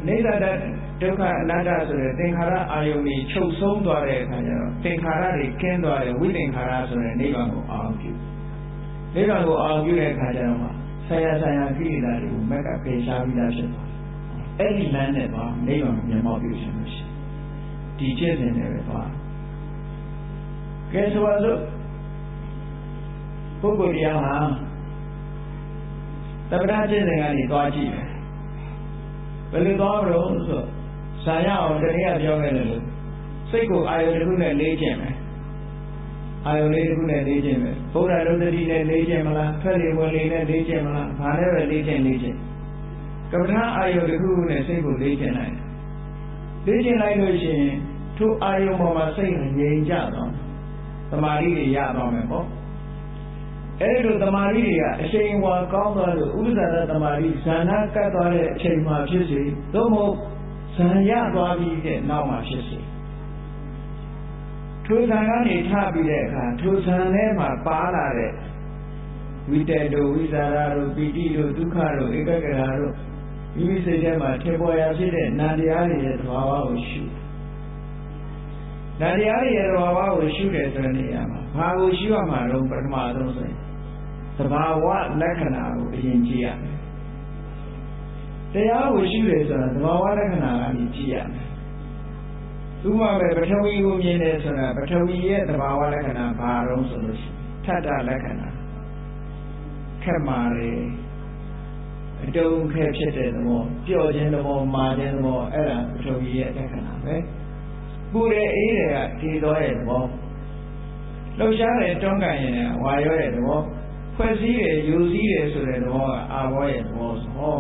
အနိစ္စဒုက္ခအနတ္တဆိုတဲ့သင်္ခါရအာယုန်ကြီးချုပ်ဆုံးသွားတဲ့အခါကျတော့သင်္ခါရတွေကင်းသွားတဲ့ဝိသင်္ခါရဆိုတဲ့နိဗ္ဗာန်ကိုအောင်ပြုနိဗ္ဗာန်ကိုအောင်ပြုတဲ့အခါကျတော့မှဆရာကိလေသာတွေကိုမက်ကပယ်ရှားပြီးသားဖြစ်သွားအဲ့ဒီလမ်းနဲ့ပါနိဗ္ဗာန်ကိုမျက်မှောက်ပြုရှင်လို့ရှိဒီကျင့်စဉ်တွေပဲပါကဲဆိုတော့ပုဂ္ဂိုလ်တရားဟာတပ္ပဒါကျင့်စဉ်ကနေသွားကြည့်တယ်ဘယ်လိုသွားလို့ဆိုဇာရအောင်တနည်းပြောခဲ့တယ်လို့စိတ်ကိုအာယုတစ်ခုနဲ့လေးကျင့်မယ်အာယုလေးတစ်ခုနဲ့လေးကျင့်မယ်ဘုရားလုံးတတိနဲ့လေးကျင့်မလားဖက်လီဝင်လေးနဲ့လေးကျင့်မလားဘာနဲ့ပဲလေးကျင့်ကမ္မထာအာယုတစ်ခုနဲ့စိတ်ကိုလေးကျင့်နိုင်တယ် လေ့ကျင့်လိုက်လို့ရှိရင်ထိုအာယုံပေါ်မှာစိတ်ငြိမ်ကြတော့သမာဓိတွေရတော့မယ်ပေါ့အဲ့ဒီလိုသမာဓိတွေကအချိန်ဝါကောင်းသွားလို့ဥပ္ပဇာရသမာဓိဇာနာကတ်သွားတဲ့အချိန်မှာဖြစ်စေသို့မဟုတ်ဇံရသွားပြီးတဲ့နောက်မှာဖြစ်စေထိုဇံကနေထပြီးတဲ့အခါထိုဇံထဲမှာပါလာတဲ့ဝိတေတို့ဝိဇာရတို့ပိဋိတို့ဒုက္ခတို့ဧကဂရတို့မိမိစိတ်ထဲမှာထင်ပေါ်ရာဖြစ်တဲ့နာတရားတွေရဲ့သဘာဝကိုရှုနာတရားတွေရဲ့သဘာဝကိုရှုတဲ့ဆိုတဲ့နေရာမှာဘာကိုရှုရမှာတော့ပထမဆုံးဆိုရင်သဘာဝလက္ခဏာကိုအရင်ကြည့်ရမယ်တရားကိုရှုတယ်ဆိုတာသဘာဝလက္ခဏာကနေကြည့်ရမယ်ဥပမာပဲပထဝီကိုမြင်တယ်ဆိုတာပထဝီရဲ့သဘာဝလက္ခဏာဘာတော့ဆိုလို့ရှိရင်ထထလက္ခဏာခက်မာတယ်အတုံးခဲဖြစ်တဲ့သဘောပျော့ခြင်းသဘောမာခြင်းသဘောအဲ့ဒါပထဝီရဲ့လက္ခဏာပဲပူတဲ့အေးတွေကဒီတော့ရဲ့သဘောလှုပ်ရှားတဲ့တွန်းကန်ရင်ဝါရောရဲ့သဘောဖွဲ့စည်းတယ်ယူစည်းတယ်ဆိုတဲ့သဘောကအာဘောရဲ့သဘောဆိုဟော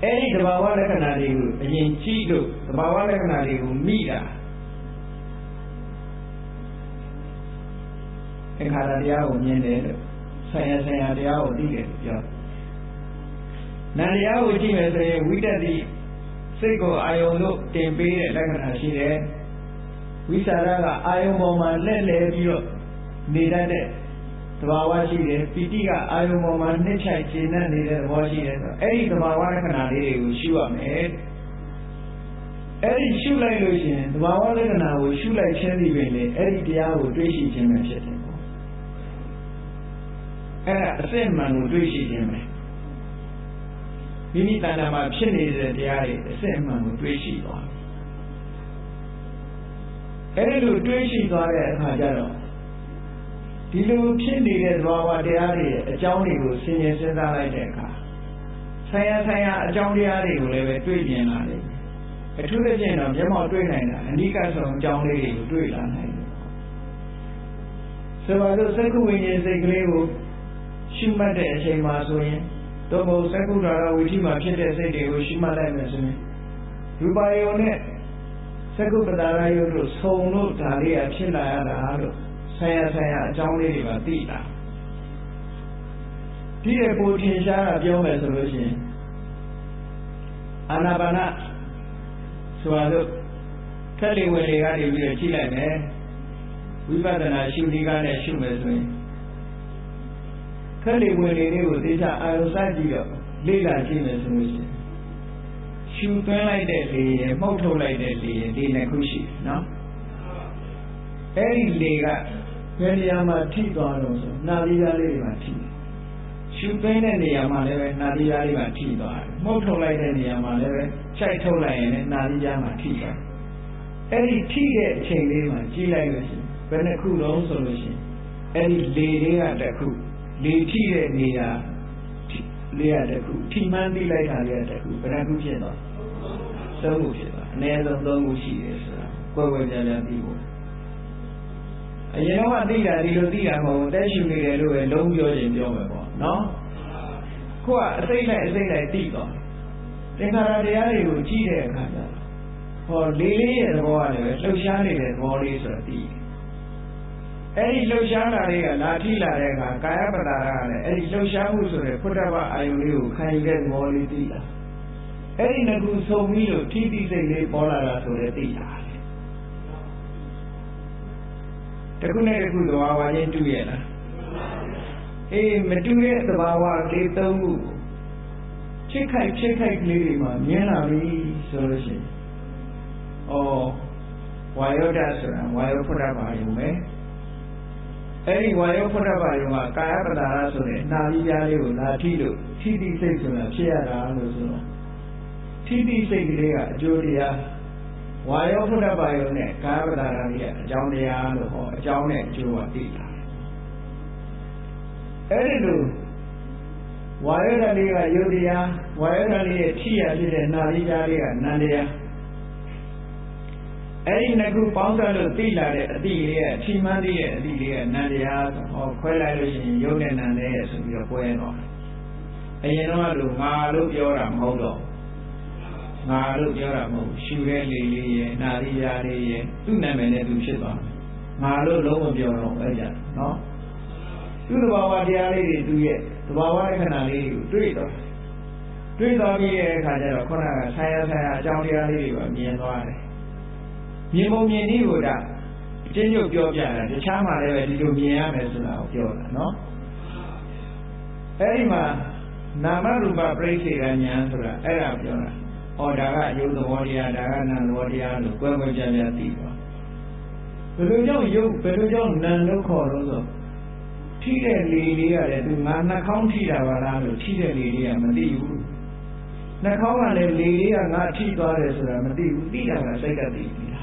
အဲ့ဒီသဘာဝလက္ခဏာတွေကိုအရင်ကြည့်လို့သဘာဝလက္ခဏာတွေကိုမိတာအခါတရားကိုမြင်တယ်လို့ဆိုင်ရာတရားကိုသိတယ်လို့ပြောနာတရားကိုကြည့်မယ်ဆိုရင်ဝိတ္တိစိတ်ကိုအာယုံလို့တင်ပေးတဲ့လက္ခဏာရှိတယ်ဝိသရာကအာယုံပေါ်မှာလက်လဲပြီးတော့နေတတ်တဲ့သဘာဝရှိတယ်ပီတိကအာယုံပေါ်မှာနှိမ့်ချိုက်ခြေနဲ့နေတဲ့သဘောရှိတယ်ဆိုအဲ့ဒီသဘာဝလက္ခဏာလေးတွေကိုရှုရမယ်အဲ့ဒီရှုလိုက်လို့ရှိရင်သဘာဝလက္ခဏာကိုရှုလိုက်ခြင်းဒီပင်လေအဲ့ဒီတရားကိုတွေ့ရှိခြင်းပဲဖြစ်တယ်ပေါ့အဲ့ဒါအစစ်မှန်ကိုတွေ့ရှိခြင်းပဲမိမိတဏ္ဍာမှာဖြစ်နေတဲ့တရားတွေအစစ်အမှန်ကိုတွေ့ရှိသွားအဲ့ဒီလိုတွေ့ရှိသွားတဲ့အခါကျတော့ဒီလိုဖြစ်နေတဲ့သဘာဝတရားတွေအကြောင်းတွေကိုဆင်ခြင်စဉ်းစားလိုက်တဲ့အခါဆိုင်ရာအကြောင်းတရားတွေကိုလည်းပဲတွေ့မြင်လာတယ်အထူးသဖြင့်တော့မျက်မှောက်တွေ့နိုင်တာအနိကဆုံးအကြောင်းလေးတွေကိုတွေ့လာနိုင်တယ်ဆိုပါတော့သက္ကုဝိညာဉ်စိတ်ကလေးကိုရှုမှတ်တဲ့အချိန်မှာဆိုရင်တော့ဘုသက္ကုဓာရဝိထိမှာဖြစ်တဲ့စိတ်တွေကိုရှုမှတ်လိုက်မယ်ဆိုရင်ရူပါယုံနဲ့သက္ကုပ္ပတာရယုတ်တို့ဆုံလို့ဒါလေးကဖြစ်လာရတာလို့ဆိုင်ရာအကြောင်းလေးတွေပါသိလာဒီရဲ့ပိုထင်ရှားတာပြောမယ်ဆိုလို့ရှိရင်အာနာပါနဆိုတော့ခက်လေဝင်လေကနေပြီးတော့ကြည့်လိုက်မယ်ဝိပဿနာရှုဒီကနဲ့ရှုမယ်ဆိုရင်ခက်လေဝင်လေလေးကိုသိချအာရုံစိုက်ကြည့်တော့လေ့လာကြည့်မယ်ဆိုလို့ရှိရင်ရှုသွင်းလိုက်တဲ့လေရမှုတ်ထုတ်လိုက်တဲ့လေရဒီနှစ်ခုရှိတယ်နော်အဲ့ဒီလေကဘယ်နေရာမှာထိသွားလို့ဆိုနာသီးသားလေးတွေမှာထိတယ်ရှုသွင်းတဲ့နေရာမှာလည်းပဲနာသီးသားလေးမှာထိသွားတယ်မှုတ်ထုတ်လိုက်တဲ့နေရာမှာလည်းပဲခြိုက်ထုတ်လိုက်ရင်လည်းနာသီးသားမှာထိသွားအဲ့ဒီထိတဲ့အချိန်လေးမှာကြည့်လိုက်လို့ရှိရင်ဘယ်နှခုလုံးဆိုလို့ရှိရင်အဲ့ဒီလေတွေကတစ်ခုလေထိတဲ့နေရာလေးရတဲ့ခုထိမှန်းသိလိုက်တာလေးရတဲ့ခုဘယ်နှခုဖြစ်သွားသုံးခုဖြစ်သွားအနည်းဆုံးသုံးခုရှိတယ်ဆိုတာကွယ်ကွယ်ပြားပြားသိဖို့အရင်တော့သိတာဒီလိုသိတာမဟုတ်တက်ရှူနေတယ်လို့ပဲလုံးပြောခြင်းပြောမယ်ပေါ့နော်ခုကအစိမ့်လိုက်သိသွားသင်္ခါရတရားတွေကိုကြည့်တဲ့အခါကျတော့ဟောလေးရဲ့သဘောကလည်းလှုပ်ရှားနေတဲ့သဘောလေးဆိုတာသိတယ်အဲ့ဒီလှုပ်ရှားတာတွေကလာထိလာတဲ့အခါကာယပတ္တာကလည်းအဲ့ဒီလှုပ်ရှားမှုဆိုတဲ့ဖုဒ္ဓဘာအာယုလေးကိုခံယူတဲ့သဘောလေးသိလာအဲ့ဒီနှစ်ခုဆုံပြီးလို့ထိတိစိတ်လေးပေါ်လာတာဆိုတဲ့သိလာတယ်တခုနဲ့တခုသဘာဝချင်းတူရဲ့လားအေးမတူတဲ့သဘာဝလေးသုံးခုချစ်ခိုက်ကလေးတွေမှာမြင်လာပြီဆိုလို့ရှိရင်ဩဝါယောဒဆိုတာဝါယောဖုဒ္ဓဘာယုံပဲအဲ့ဒီဝါယောဖုဒ္ဓဘာယုံကကာယပတ္တာရဆိုတဲ့နာပြီးပြားလေးကိုလာထိလို့ထိတိစိတ်ဆိုတာဖြစ်ရတာလို့ဆိုတော့ထိတိစိတ်ကလေးကအကျိုးတရားဝါယောဖုဒ္ဓဘာယုံနဲ့ကာယပတ္တာရကြီးကအကြောင်းတရားလို့ဟောအကြောင်းနဲ့အကျိုးကသိတာအဲ့ဒီလိုဝါယောဓာတ်လေးကယုတ်တရားဝါယောဓာတ်လေးရဲ့ထိရဖြစ်တဲ့နာပြီးပြားလေးကနန္တရားအဲ့ဒီနှစ်ခုပေါင်းစပ်လို့သိလာတဲ့အတိလေးကထိမှန်းသိတဲ့အတိလေးကနန္တရားဆိုဟောခွဲလိုက်လို့ရှိရင်ယုတ်နဲ့နန္တရားဆိုပြီးတော့ကွဲသွားတယ်အရင်တော့လို့ငါလို့ပြောတာမဟုတ်တော့ ငါတို့ပြောတာမဟုတ်ရှူတဲ့လေလေးရဲ့နာရီယာလေးရဲ့သူ့နာမည်နဲ့သူဖြစ်သွားငါတို့လုံးမပြောတော့အဲ့ကြနော်သူ့သဘာဝတရားလေးတွေသူ့ရဲ့သဘာဝလက္ခဏာလေးတွေကိုတွေ့တော့ပြီးတဲ့အခါကျတော့ခုနကဆရာအကြောင်းတရားလေးတွေပါမြင်သွားတယ်မြင်ပုံမြင်နည်းကိုဒါအချင်းချုပ်ပြောပြတာတခြားမှာလည်းပဲဒီလိုမြင်ရမယ်ဆိုတာကိုပြောတာနော်အဲ့ဒီမှာနာမရူပပရိစ္ဆေကဉာဏ်ဆိုတာအဲ့ဒါပြောတာဟောဒါကယုတ်သဘောတရားဒါကနာမ်သဘောတရားလို့ကွဲကွဲပြားပြားသိသွားဘယ်လိုကြောင့်ယုတ်ဘယ်လိုကြောင့်နာမ်လို့ခေါ်လို့ဆိုထိတဲ့လေလေးရတယ်သူငါနှာခေါင်းထိတာပါလားလို့ထိတဲ့လေလေးကမသိဘူးနှာခေါင်းကလည်းလေလေးကငါထိသွားတယ်ဆိုတာမသိဘူးသိတာကစိတ်ကသိနေတာ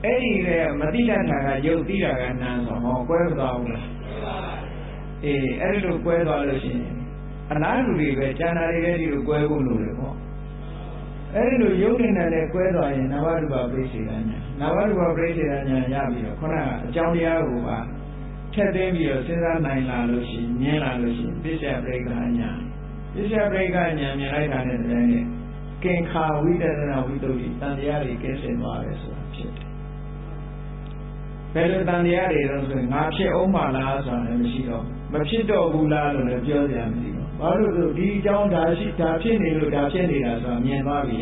အဲ့ဒီလေမသိတတ်တာကယုတ်သိတာကနာမ်ဆိုဟောကွဲသွားဘူးလားအေးအဲ့ဒီလိုကွဲသွားလို့ရှိရင်အလားတူတွေပဲကျန်တာတွေလည်းဒီလိုကွဲဖို့လိုတယ်ပေါ့အဲ့ဒီလိုယုတ်နေတဲ့နဲ့ကွဲသွားရင်နာမရူပပရိစ္ဆေကဉာဏ်နာမရူပပရိစ္ဆေကဉာဏ်ရပြီးတော့ခုနကအကြောင်းတရားကိုပါထည့်သွင်းပြီးတော့စဉ်းစားနိုင်လာလို့ရှိရင်မြင်လာလို့ရှိရင်ပစ္စယပရိက္ခဉာဏ်ပစ္စယပရိက္ခဉာဏ်မြင်လိုက်တာနဲ့တည်းနဲ့ကင်္ခာဝိတ္တနာဝိတ္တုတန်တရားတွေကင်းစင်သွားတယ်ဆိုတာဖြစ်တယ်ဘယ်လိုတန်တရားတွေတော့ဆိုရင်ငါဖြစ်အောင်ပါလားဆိုတာလည်းမရှိတော့မဖြစ်တော့ဘူးလားလို့လည်းပြောကြရမရှိဘူးဘာလို့ဆိုဒီအကြောင်းဒါဖြစ်နေလို့ဒါဖြစ်နေတာဆိုတာမြင်သွားပြီ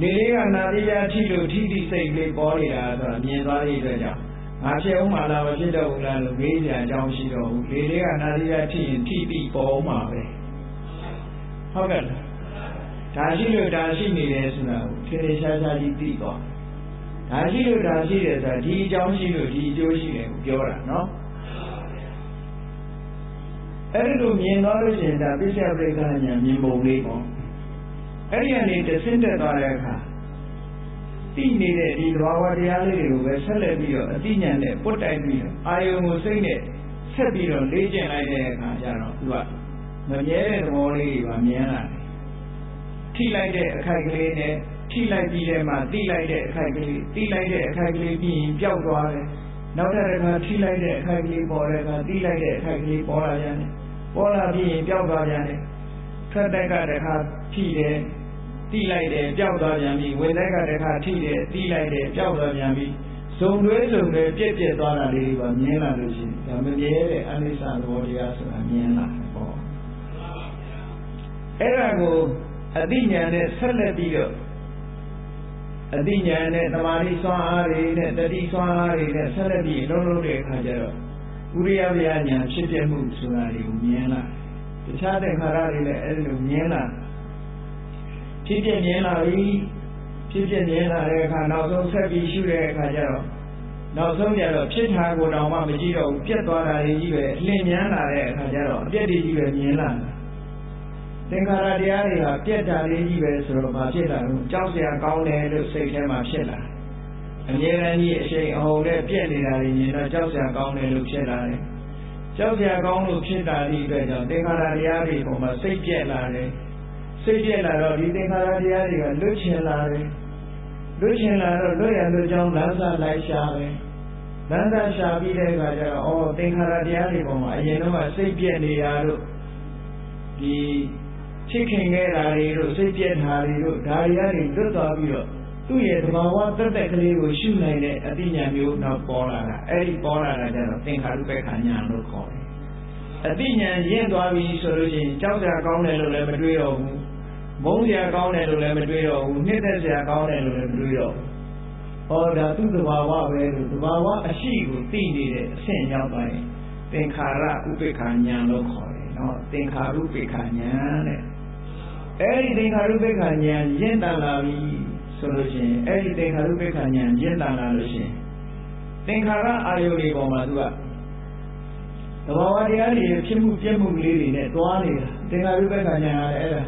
နေလေးကနာတိယထိလို့ထိတိစိတ်လေးပေါ်နေတာဆိုတာမြင်သွားတဲ့အတွက်ကြောင့်ငါဖြစ်အောင်ပါလားမဖြစ်တော့ဘူးလားလို့မေးကြအကြောင်းရှိတော့ဘူးနေလေးကနာတိယထိရင်ထိပြီးပေါ်မှာပဲဟုတ်ကဲ့ဒါရှိလို့ဒါရှိနေတယ်ဆိုတာကိုထင်ထင်ရှားရှားကြီးသိသွားဒါရှိလို့ဒါရှိတယ်ဆိုတာဒီအကြောင်းရှိလို့ဒီအကျိုးရှိတယ်ကိုပြောတာနော်အဲ့ဒီလိုမြင်သွားလို့ရှိရင်ဒါပစ္စယပရိက္ခဉာဏ်မြင်ပုံလေးပေါ့အဲ့ဒီကနေတဆင့်တက်သွားတဲ့အခါသိနေတဲ့ဒီသဘာဝတရားလေးတွေကိုပဲဆက်လက်ပြီးတော့အသိဉာဏ်နဲ့ပုတ်တိုက်ပြီးတော့အာယုံကိုစိတ်နဲ့ဆက်ပြီးတော့လေ့ကျင့်လိုက်တဲ့အခါကျတော့သူကမမြဲတဲ့သဘောလေးတွေပါမြင်လာတယ်ထိလိုက်တဲ့အခိုက်ကလေးနဲ့ထိလိုက်ပြီးတဲ့မှာသိလိုက်တဲ့အခိုက်ကလေးသိလိုက်တဲ့အခိုက်ကလေးပြီးရင်ပျောက်သွားတယ်နောက်တစ်ခါထိလိုက်တဲ့အခိုက်ကလေးပေါ်တဲ့အခါသိလိုက်တဲ့အခိုက်ကလေးပေါ်လာပြန်တယ်ပေါ်လာပြီးရင်ပျောက်သွားပြန်တယ်ထွက်တဲ့ကတခါထိတယ်သိလိုက်တယ်ပျောက်သွားပြန်ပြီဝင်တဲ့ကတခါထိတယ်သိလိုက်တယ်ပျောက်သွားပြန်ပြီဇုံတွဲပြက်သွားတာလေးတွေပါမြင်လာလို့ရှိရင်ဒါမမြဲတဲ့အနိစ္စသဘောတရားဆိုတာမြင်လာတယ်ပေါ့အဲ့ဒါကိုအသိဉာဏ်နဲ့ဆက်လက်ပြီးတော့အသိဉာဏ်နဲ့သမာဓိစွမ်းအားတွေနဲ့တတိစွမ်းအားတွေနဲ့ဆက်လက်ပြီးလုံးလုံးတဲ့အခါကျတော့ဥရိယဗျာဉာဏ်ဖြစ်ပြမှုဆိုတာတွေကိုမြင်လာတခြားတဲ့ခါရတွေလည်းအဲ့လိုမြင်လာဖြစ်ပြမြင်လာပြီဖြစ်ပြမြင်လာတဲ့အခါနောက်ဆုံးဆက်ပြီးရှုတဲ့အခါကျတော့နောက်ဆုံးကျတော့ဖြစ်တာကိုတော့မှမကြည့်တော့ဘူးပြတ်သွားတာတွေကြီးပဲလင့်မြန်းလာတဲ့အခါကျတော့အပြည့်တွေကြီးပဲမြင်လာသင်္ခါရတရားတွေဟာပြတ်တာလေးကြီးပဲဆိုတော့ဘာဖြစ်လာလဲကြောက်စရာကောင်းတယ်လို့စိတ်ထဲမှာဖြစ်လာအမြဲတမ်းကြီးအရှိန်အဟုန်နဲ့ပြက်နေတာတွေမြင်တော့ကြောက်စရာကောင်းတယ်လို့ဖြစ်လာတယ်ကြောက်စရာကောင်းလို့ဖြစ်တာဒီအတွက်ကြောင့်သင်္ခါရတရားတွေပေါ်မှာစိတ်ပြက်လာတယ်စိတ်ပြက်လာတော့ဒီသင်္ခါရတရားတွေကလွတ်ချင်လာတယ်လွတ်ချင်လာတော့လွတ်ရလို့ကြောင်းလမ်းစာလိုက်ရှာပဲလမ်းစာရှာပြီးတဲ့အခါကျတော့သင်္ခါရတရားတွေပေါ်မှာအရင်တော့စိတ်ပြက်နေတာတို့ဒီဖြစ်ခင်ခဲ့တာတွေတို့စိတ်ပြက်တာတွေတို့ဒါတွေကနေလွတ်သွားပြီးတော့သူ့ရဲ့သဘာဝတသက်ကလေးကိုရှုနိုင်တဲ့အသိဉာဏ်မျိုးနောက်ပေါ်လာတာအဲ့ဒီပေါ်လာတာကျတော့သင်္ခါရုပ္ပခာဉာဏ်လို့ခေါ်တယ်အသိဉာဏ်ရင့်သွားပြီဆိုလို့ရှိရင်ကြောက်စရာကောင်းတယ်လို့လည်းမတွေးတော့ဘူးမုန်းစရာကောင်းတယ်လို့လည်းမတွေးတော့ဘူးနှစ်သက်စရာကောင်းတယ်လို့လည်းမတွေးတော့ဘူးဒါသူ့သဘာဝပဲလို့သဘာဝအရှိကိုသိနေတဲ့အဆင့်ရောက်သွားရင်သင်္ခါရဥပ္ပခာဉာဏ်လို့ခေါ်တယ်နော်သင်္ခါရုပ္ပခာဉာဏ်တဲ့အဲ့ဒီသင်္ခါရုပ္ပခာဉာဏ်ရင့်တန်လာပြီဆိုလို့ရှိရင်အဲ့ဒီသင်္ခါရုပ္ပခာဉာဏ်ရင့်တန်လာလို့ရှိရင်သင်္ခါရအာယုတွေပေါ်မှာသူကသဘာဝတရားတွေဖြစ်မှုပြည့်မှုလေးတွေနဲ့တွားနေတာသင်္ခါရုပ္ပခာဉာဏ်ရတယ်အဲ့ဒါ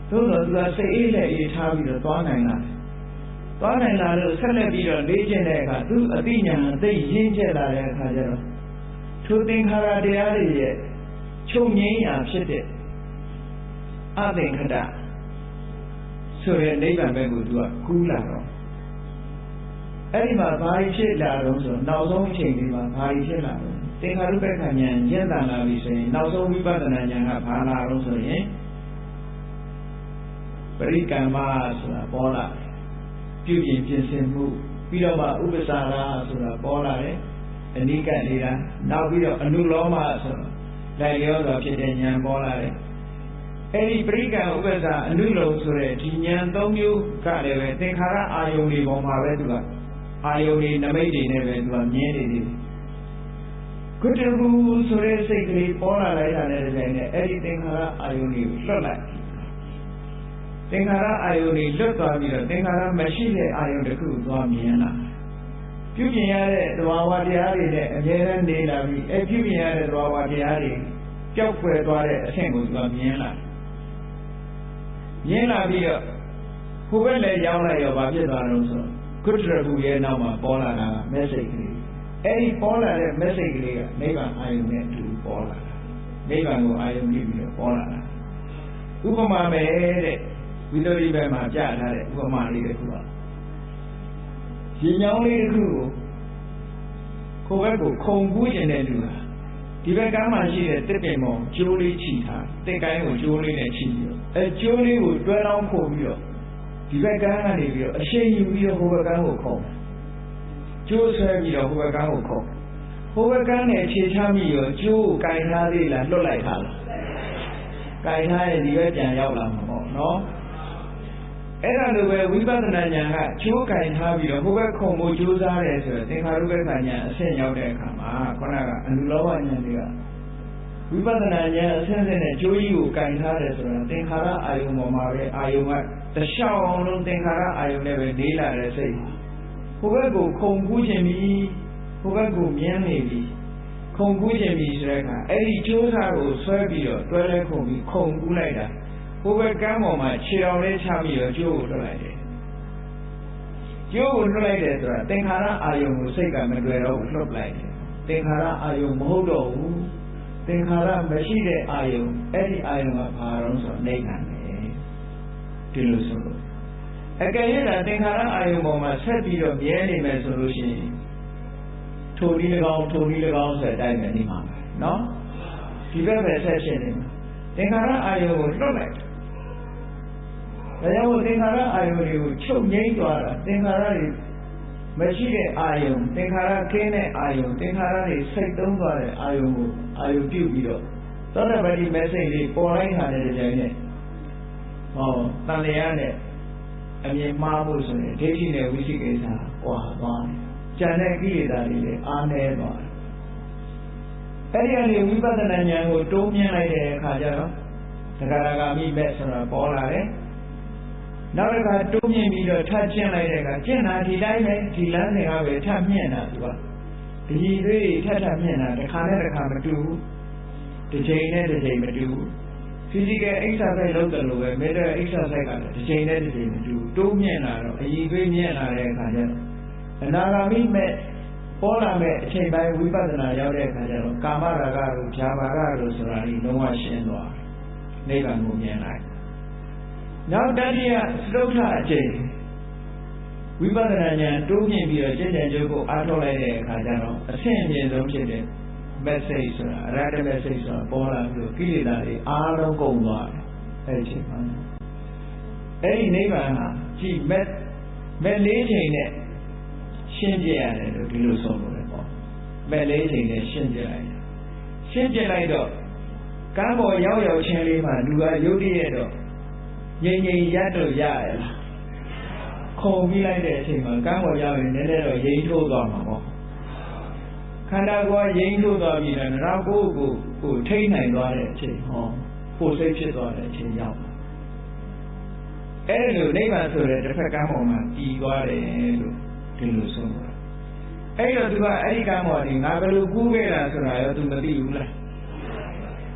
သို့တော်သူကစိတ်အေးလက်အေးထားပြီးတော့တွားနိုင်လာလို့ဆက်လက်ပြီးတော့လေ့ကျင့်တဲ့အခါသူအသိဉာဏ်သိရင့်ကျက်လာတဲ့အခါကျတော့ထိုသင်္ခါရတရားတွေရဲ့ချုပ်ငြိမ်းရာဖြစ်တဲ့အသင်္ခတဆိုတဲ့နိဗ္ဗာန်ဘက်ကိုသူကကူးလာတော့အဲ့ဒီမှာဘာဖြစ်လာတော့ဆိုနောက်ဆုံးအချိန်လေးမှာဘာဖြစ်လာတော့သင်္ခါရုပ္ပခာဉာဏ်ရင့်တန်လာပြီဆိုရင်နောက်ဆုံးဝိပဿနာဉာဏ်ကဘာလာတော့ဆိုရင်ပ ရိကမ္မဆိုတာပေါ်လာပြုပြင်ပြင်ဆင်မှုပြီးတော့မှဥပ္ပစာရဆိုတာပေါ်လာတယ်အနိကနေတာနောက်ပြီးတော့အနုလောမဆိုတာလိုက်လျောစွာဖြစ်တဲ့ဉာဏ်ပေါ်လာတယ်အဲ့ဒီပရိကံဥပ္ပစာအနုလုံဆိုတဲ့ဒီဉာဏ်၃မျိုးကလည်းပဲသင်္ခါရအာယုန်တွေပေါ်မှာပဲသူကအာယုန်တွေနမိတ်တွေနဲ့ပဲသူကမြင်နေတယ်ကုတ္တဘူဆိုတဲ့စိတ်ကလေးပေါ်လာလိုက်တာနဲ့တည်းနဲ့အဲ့ဒီသင်္ခါရအာယုန်တွေကိုလွတ်လိုက်သင်္ခါရအာယုန်တွေလွတ်သွားပြီးတော့သင်္ခါရမရှိတဲ့အာယုန်တစ်ခုသွားမြင်လာပြုပြင်ရတဲ့သဘာဝတရားတွေနဲ့အမြဲတမ်းနေလာပြီးအဲ့ပြုပြင်ရတဲ့သဘာဝတရားတွေပျောက်ကွယ်သွားတဲ့အဆင့်ကိုသူကမြင်လာပြီးတော့ဟိုဘက်လည်းရောက်လိုက်ရောဘာဖြစ်သွားလို့ဆိုတော့ကုတ္တရဘူရဲ့နောက်မှာပေါ်လာတာမက်ဆေ့ကလေးအဲ့ဒီပေါ်လာတဲ့မက်ဆေ့ကလေးကနိဗ္ဗာန်အာယုန်နဲ့အတူပေါ်လာတာနိဗ္ဗာန်ကိုအာယုန်ပြီးတော့ပေါ်လာတာဥပမာပဲတဲ့ဝိသုဒ္ဓိဘက်မှာကြားထားတဲ့ဥပမာလေးတစ်ခုပါရေမြောင်းလေးတစ်ခုကိုဘက်ကိုခုံကူးခြင်းတဲ့လူဟာဒီဘက်ကမ်းမှာရှိတဲ့တစ်ပင်ပေါ်ကျိုးလေးချီထားတစ်ကိုင်းကိုကျိုးလေးနဲ့ချီပြီးတော့အဲကျိုးလေးကိုတွဲလောင်းခုံပြီးတော့ဒီဘက်ကမ်းကနေပြီးတော့အရှိန်ယူပြီးတော့ဟိုဘက်ကမ်းကိုခုံကျိုးဆွဲပြီးတော့ဟိုဘက်ကမ်းကိုခုံဟိုဘက်ကမ်းနဲ့ခြေချမိရောကျိုးကိုကင်ထားသေးလားလွတ်လိုက်တာလားကင်ထားရင်ဒီဘက်ပြန်ရောက်လာမှာပေါ့နော်အဲ့ဒါလိုပဲဝိပဿနာဉာဏ်ကကျိုးကင်ထားပြီးတော့ဟိုဘက်ခုံဖို့ကြိုးစားတယ်ဆိုတော့သင်္ခါရုပ္ပခဏ်ဉာဏ်အဆင့်ရောက်တဲ့အခါမှာခုနကအနုလောဘဉာဏ်တွေကဝိပဿနာဉာဏ်အဆင့်ဆင့်နဲ့ကျိုးကြီးကိုကင်ထားတယ်ဆိုတော့သင်္ခါရအာယုံပေါ်မှာပဲအာယုံကတလျှောက်အောင်လုံးသင်္ခါရအာယုံနဲ့ပဲနေလာတဲ့စိတ်ဟိုဘက်ကိုခုံကူးခြင်းပြီးဟိုဘက်ကိုမြန်းနေပြီးခုံကူးခြင်းပြီးဆိုတဲ့အခါအဲ့ဒီကျိုးစားကိုဆွဲပြီးတော့တွဲလဲခုံပြီးခုံကူးလိုက်တာဟိုဘက်ကမ်းပေါ်မှာခြေတော်လေးချပြီးတော့ကျိုးကိုလွှတ်လိုက်တယ်ကျိုးကိုလွှတ်လိုက်တယ်ဆိုတာသင်္ခါရအာယုံကိုစိတ်ကမတွေ့တော့ဘူးလွှတ်လိုက်တယ်သင်္ခါရအာယုံမဟုတ်တော့ဘူးသင်္ခါရမရှိတဲ့အာယုံအဲ့ဒီအာယုံကဘာလို့ဆိုနိဗ္ဗာန်ပဲဒီလိုဆိုလို့အကယ်၍သာသင်္ခါရအာယုံပေါ်မှာဆက်ပြီးတော့မြဲနေမယ်ဆိုလို့ရှိရင်ထိုဒီ၎င်းဆိုတဲ့အတိုင်းပဲနေမှာပဲเนาะဒီဘက်ပဲဆက်ရှင်နေမှာသင်္ခါရအာယုံကိုလွတ်လိုက်ဒါကြောင့်သင်္ခါရအာယုံတွေကိုချုပ်ငြိမ်းသွားတာသင်္ခါရတွေမရှိတဲ့အာယုံသင်္ခါရကင်းတဲ့အာယုံသင်္ခါရတွေစိတ်သုံးသွားတဲ့အာယုံကိုအာယုံပြုပြီးတော့သောတပတိမက်ဆေ့လေးပေါ်လိုက်တာတဲ့ကြိုင်နဲ့တန်လျာနဲ့အမြင်မှားဖို့ဆိုရင်ဒိဋ္ဌိနဲ့ဝိသိကိစ္စဟောသွားတယ်ကျန်တဲ့ကိလေသာတွေလည်းအားနည်းသွားတယ်အဲ့ဒီအနေဝိပဿနာဉာဏ်ကိုတိုးမြင့်လိုက်တဲ့အခါကျတော့သက္ကာရဂါမိမဲ့ဆိုတာပေါ်လာတယ်နောက်တစ်ခါတိုးမြင့်ပြီးတော့ထပ်ကျင့်လိုက်တဲ့အခါကျင့်တာဒီတိုင်းပဲဒီလမ်းစဉ်ကပဲထပ်မြင့်တာသူကဒီတွေထပ်မြင့်တာတစ်ခါနဲ့တစ်ခါမတူဘူးတစ်ချိန်နဲ့တစ်ချိန်မတူဘူး physical exercise လုပ်တယ်လို့ပဲ mental exercise ကလည်းတစ်ချိန်နဲ့တစ်ချိန်မတူဘူးတိုးမြင့်လာတော့အည်သွေးမြင့်လာတဲ့အခါကျတော့အနာဂါမိမဲ့ပေါ်လာမဲ့အချိန်ပိုင်းဝိပဿနာရောက်တဲ့အခါကျတော့ကာမရာဂတို့ဇာဘာဂတို့ဆိုတာဒီလုံးဝရှင်းသွားနိဗ္ဗာန်ကိုမြင်လိုက်နောက်တတိယသုဒ္ဓအကျင့်ဝိပဿနာဉာဏ်တိုးမြင့်ပြီးတော့ကျင့်ကြံကြိုးကိုအားထုတ်လိုက်တဲ့အခါကျတော့အဆင့်အမြင့်ဆုံးဖြစ်တဲ့ message ဆိုတာအရဟတ message ဆိုတာပေါ်လာပြီးတော့ကိလေသာတွေအားလုံးကုန်သွားတယ်အဲ့ဒီချိန်မှာအဲ့ဒီနိဗ္ဗာန်ဟာကြည်မဲ့လေးချိန်နဲ့ရှင်းပြရတယ်လို့ဒီလိုဆိုလို့ပေါ့မဲ့လေးချိန်နဲ့ရှင်းပြလိုက်ရှင်းပြလိုက်တော့ကံပေါ်ရောက်ချင်းလေးမှာလူကယုတ်တည်းရတော့ငြိမ်ရတော့ရရလားခုံပြီးလိုက်တဲ့အချိန်မှာကံပေါ်ရောက်ရင်နည်းနည်းတော့ရိမ့်ထိုးသွားမှာပေါ့ခန္ဓာကိုယ်ရိမ့်ထိုးသွားပြီးတော့နောက်ကိုထိန်းနိုင်သွားတဲ့အချိန်ပိုစိတ်ဖြစ်သွားတဲ့အချိန်ရောက်အဲ့လိုနိဗ္ဗာန်ဆိုတဲ့တစ်ဖက်ကံပေါ်မှာတည်သွားတယ်လို့ဒီလိုဆိုတော့အဲ့တော့သူကအဲ့ဒီကံပေါ်ဒီငါဘယ်လိုကူးခဲ့တာဆိုတာရောသူမသိဘူးလား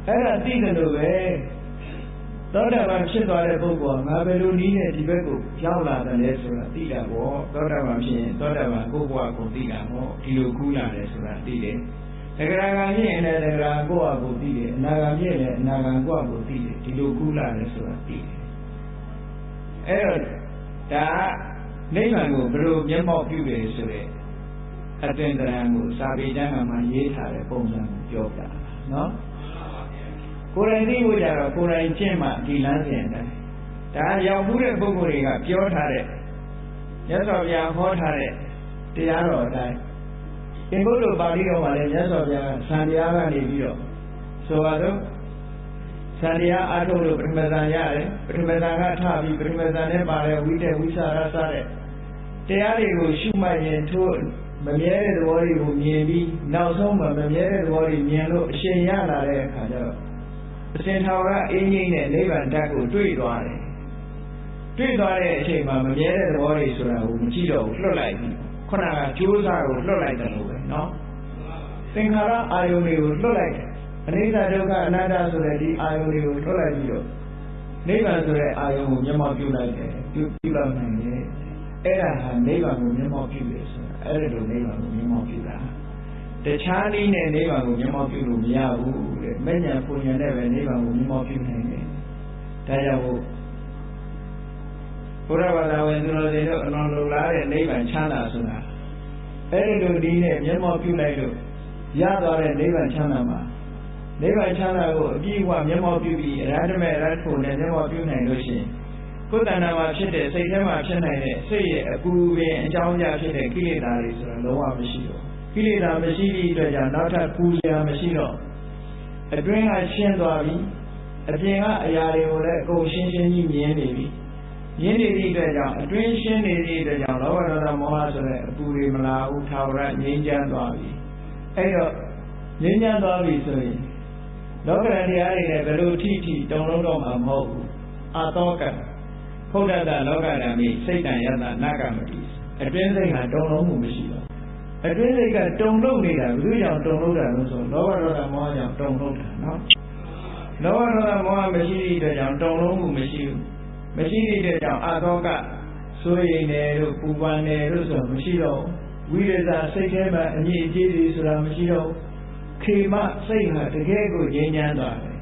အဲ့ဒါသိတယ်လို့ပဲသောတာပန်ဖြစ်သွားတဲ့ပုဂ္ဂိုလ်ကငါဘယ်လိုနည်းနဲ့ဒီဘက်ကိုရောက်လာတယ်လဲဆိုတာသိတာပေါ့သောတာပန်ဖြစ်ရင်သောတာပန်ကိုယ့်ဘဝကိုသိတာပေါ့ဒီလိုကူးလာတယ်ဆိုတာသိတယ်တဂရဂံဖြစ်ရင်လည်းတဂရကိုယ့်ဘဝကိုသိတယ်အနာဂံဖြစ်ရင်လည်းအနာဂံကိုယ့်ဘဝကိုသိတယ်ဒီလိုကူးလာတယ်ဆိုတာသိတယ်အဲ့တော့ဒါနိဗ္ဗာန်ကိုဘယ်လိုမျက်မှောက်ပြုတယ်ဆိုတဲ့အသင်္ကရံကိုစာပေကျမ်းမှာရေးထားတဲ့ပုံစံကိုပြောပြတာနော်ကိုယ်တိုင်သိဖို့ကြတော့ကိုယ်တိုင်ကျင့်မှဒီလမ်းစဉ်တိုင်း ဒါရောက်မှုတဲ့ပုဂ္ဂိုလ်တွေကပြောထားတဲ့မြတ်စွာဘုရားဟောထားတဲ့တရားတော်အတိုင်းသင်္ဘုဒ္ဓပါဠိတော်မှာလည်းမြတ်စွာဘုရားဆံတရားကနေပြီးတော့ဆိုပါတော့ဆံတရားအားထုတ်လို့ပထမဇန်ရတယ်ပထမဇန်ကထပြီးပထမဇန်နဲ့ပါတဲ့ဝိတက်ဝိသရာစတဲ့တရားတွေကိုရှုမှတ်ရင်ထို့မမြဲတဲ့သဘောတွေကိုမြင်ပြီးနောက်ဆုံးမှမမြဲတဲ့သဘောတွေမြင်လို့အရှင်ရလာတဲ့အခါကျတော့အရှင်ထာဝရအင်းကြီးနဲ့နိဗ္ဗာန်ဓာတ်ကိုတွေ့သွားတယ်တွေ့သွားတဲ့အချိန်မှာမမြဲတဲ့သဘောတွေဆိုတာကိုမကြည့်တော့ဘူးလွတ်လိုက်ပြီခုနကကြိုးစားကိုလွတ်လိုက်တယ်လို့ပဲနော်သင်္ခါရအာယုန်တွေကိုလွတ်လိုက်တယ်အနိစ္စဒုက္ခအနတ္တဆိုတဲ့ဒီအာယုန်တွေကိုလွတ်လိုက်ပြီးတော့နိဗ္ဗာန်ဆိုတဲ့အာယုန်ကိုမျက်မှောက်ပြုလိုက်တယ်ပြုလိုက်နိုင်တယ်အဲ့ဒါဟာနိဗ္ဗာန်ကိုမျက်မှောက်ပြုတယ်ဆိုတာအဲ့ဒီလိုနိဗ္ဗာန်ကိုမျက်မှောက်ပြုတာတခြားနည်းနဲ့နိဗ္ဗာန်ကိုမျက်မှောက်ပြုလို့မရဘူးတဲ့မဉ္ဇဉ်ပူဉ္ဇဉ်နဲ့ပဲနိဗ္ဗာန်ကိုမျက်မှောက်ပြုနိုင်တယ်ဒါကြောင့်ဘုရားဘာသာဝင်သူတော်စင်တို့အလွန်လိုလားတဲ့နိဗ္ဗာန်ချမ်းသာဆိုတာအဲ့ဒီလိုဒီနဲ့မျက်မှောက်ပြုလိုက်လို့ရသွားတဲ့နိဗ္ဗာန်ချမ်းသာမှာနိဗ္ဗာန်ချမ်းသာကိုအပြည့်အဝမျက်မှောက်ပြုပြီးအရဟတမေအရဟတဖို့နဲ့မျက်မှောက်ပြုနိုင်လို့ရှိရင်ကိုယ်တဏ္ဍာမှာဖြစ်တဲ့စိတ်ထဲမှာဖြစ်နိုင်တဲ့စိတ်ရဲ့အပူပင်အကြောင်းအရာဖြစ်တဲ့ကိလေသာတွေဆိုတာလုံးဝမရှိတော့ကိလေသာမရှိသည့်အတွက်ကြောင့်နောက်ထပ်ပူစရာမရှိတော့အတွင်းကရှင်းသွားပြီအပြင်ကအရာတွေကိုလည်းအကုန်ရှင်းရှင်းကြီးမြင်နေပြီမြင်နေသည့်အတွက်ကြောင့်အတွင်းရှင်းနေသည့်အတွက်ကြောင့်လောဘဒေါသမောဟဆိုတဲ့အပူတွေမလာဘူးထာဝရငြိမ်းချမ်းသွားပြီအဲ့တော့ငြိမ်းချမ်းသွားပြီဆိုရင်လောကရန်တရားတွေနဲ့ဘယ်လိုထိတုံလုံးတော့မှာမဟုတ်ဘူးအာသောကဖုဒ္ဓတလောကဓာမိစိတ်တန်ယတနာကမတိအတွင်းစိတ်ကတုံလုံးမှုမရှိတော့အတွင်းစိတ်ကတုံလုံးနေတာဘယ်သူကြောင့်တုံလုံးတာလို့ဆိုလောဘဒေါသမောဟကြောင့်တုံလုံးတာနော်လောဘဒေါသမောဟမရှိသည့်အတွက်ကြောင့်တုံလုံးမှုမရှိဘူးမရှိသည့်အတွက်ကြောင့်အာသောကစိုးရိမ်တယ်လို့ပူပန်တယ်လို့ဆိုမရှိတော့ဝိရဇစိတ်ထဲမှာအငြိအကျေးတွေဆိုတာမရှိတော့ခေမစိတ်ဟာတကယ်ကိုငြိမ်းချမ်းသွားတယ်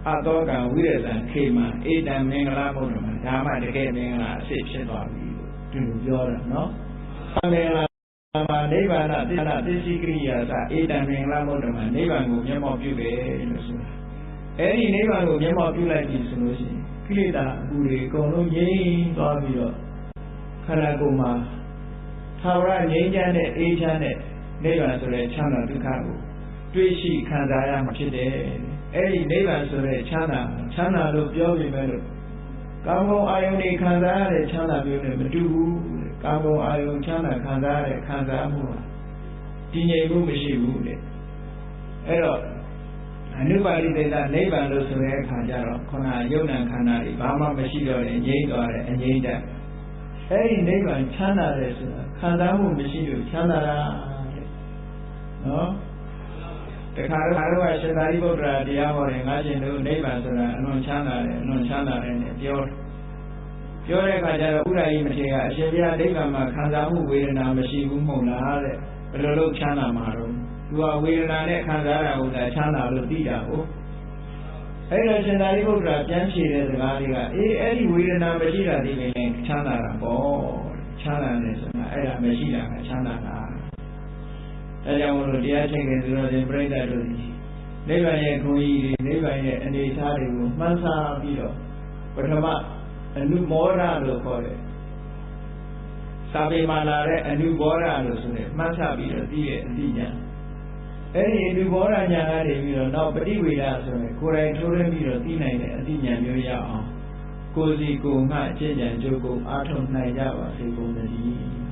အတောကဝိရဇံခေမဧတံမင်္ဂလာဘုဒ္ဓမှာဒါမှတကယ်မင်္ဂလာအစစ်ဖြစ်သွားပြီလို့သူပြောတာနော်မင်္ဂလာမှာနိဗ္ဗာန်သစ္စာသစ္စိကရိယာသဧတံမင်္ဂလာဘုဒ္ဓမှာနိဗ္ဗာန်ကိုမျက်မှောက်ပြုတယ်လို့ဆိုတာအဲ့ဒီနိဗ္ဗာန်ကိုမျက်မှောက်ပြုလိုက်ပြီဆိုလို့ရှိရင်ကိလေသာအပူတွေအကုန်လုံးငြိမ်းသွားပြီးတော့ခန္ဓာကိုယ်မှာသာဝရငြိမ်းချမ်းတဲ့အေးချမ်းတဲ့နိဗ္ဗာန်ဆိုတဲ့ချမ်းသာဒုက္ခကိုတွေ့ရှိခံစားရမှာဖြစ်တယ်အဲ့ဒီနိဗ္ဗာန်ဆိုတဲ့ချမ်းသာလို့ပြောပြီးမဲ့လို့ကာမဂုဏ်အာယုန်တွေခံစားရတဲ့ချမ်းသာမျိုးနဲ့မတူဘူးကာမဂုဏ်အာယုန်ချမ်းသာခံစားရတဲ့ခံစားမှုဟာတည်ငြိမ်မှုမရှိဘူးတဲ့အဲ့တော့အနုပါတိတေသနိဗ္ဗာန်လို့ဆိုတဲ့အခါကျတော့ခန္ဓာယုံနာခန္ဓာတွေဘာမှမရှိတော့တဲ့ငြိမ်းသွားတဲ့အငြိမ့်တတ်အဲ့ဒီနိဗ္ဗာန်ချမ်းသာတယ်ဆိုတာခံစားမှုမရှိလို့ချမ်းသာတာတဲ့နော်တခါတော့ရှင်သာရိပုတ္တရာတရားဟောတယ်ငါရှင်တို့နိဗ္ဗာန်ဆိုတာအလွန်ချမ်းသာတယ်အလွန်ချမ်းသာတယ်နဲ့ပြောတဲ့အခါကျတော့ဥဒ္ဒရာယိမထေရကအရှင်ဘုရားနိဗ္ဗာန်မှာခံစားမှုဝေဒနာမရှိဘူးမဟုတ်လားတဲ့ဘယ်လိုလုပ်ချမ်းသာမှာတော့သူကဝေဒနာနဲ့ခံစားတာကိုသာချမ်းသာလို့သိတာကိုအဲ့တော့ရှင်သာရိပုတ္တရာပြန်ဖြေတဲ့စကားလေးကအဲ့ဒီဝေဒနာမရှိတာဒီလည်းချမ်းသာတာပေါ့ချမ်းသာတယ်ဆိုတာအဲ့ဒါမရှိတာကချမ်းသာတာဒါကြောင့်မလို့တရားချင်းကသူတော်ရှင်ပြိဿတို့နိဗ္ဗာန်ရဲ့ခွန်ကြီးတွေနိဗ္ဗာန်ရဲ့အနေအထားတွေကိုမှန်းဆပြီးတော့ပထမအနုမောဒလို့ခေါ်တယ်စာပေမှာလာတဲ့အနုဘောဓလို့ဆိုတယ်မှန်းဆပြီးတော့သိတဲ့အသိဉာဏ်အဲ့ဒီအနုဘောဓဉာဏ်ကနေပြီးတော့နောက်ပฏิဝေဒဆိုရင်ကိုယ်တိုင်ထိုးရင်းပြီးတော့သိနိုင်တဲ့အသိဉာဏ်မျိုးရအောင်ကိုယ်စီကိုယ်ငှအကျင့်ဉာဏ်ကြိုးကိုအားထုတ်နိုင်ကြပါစေကုန်သတည်း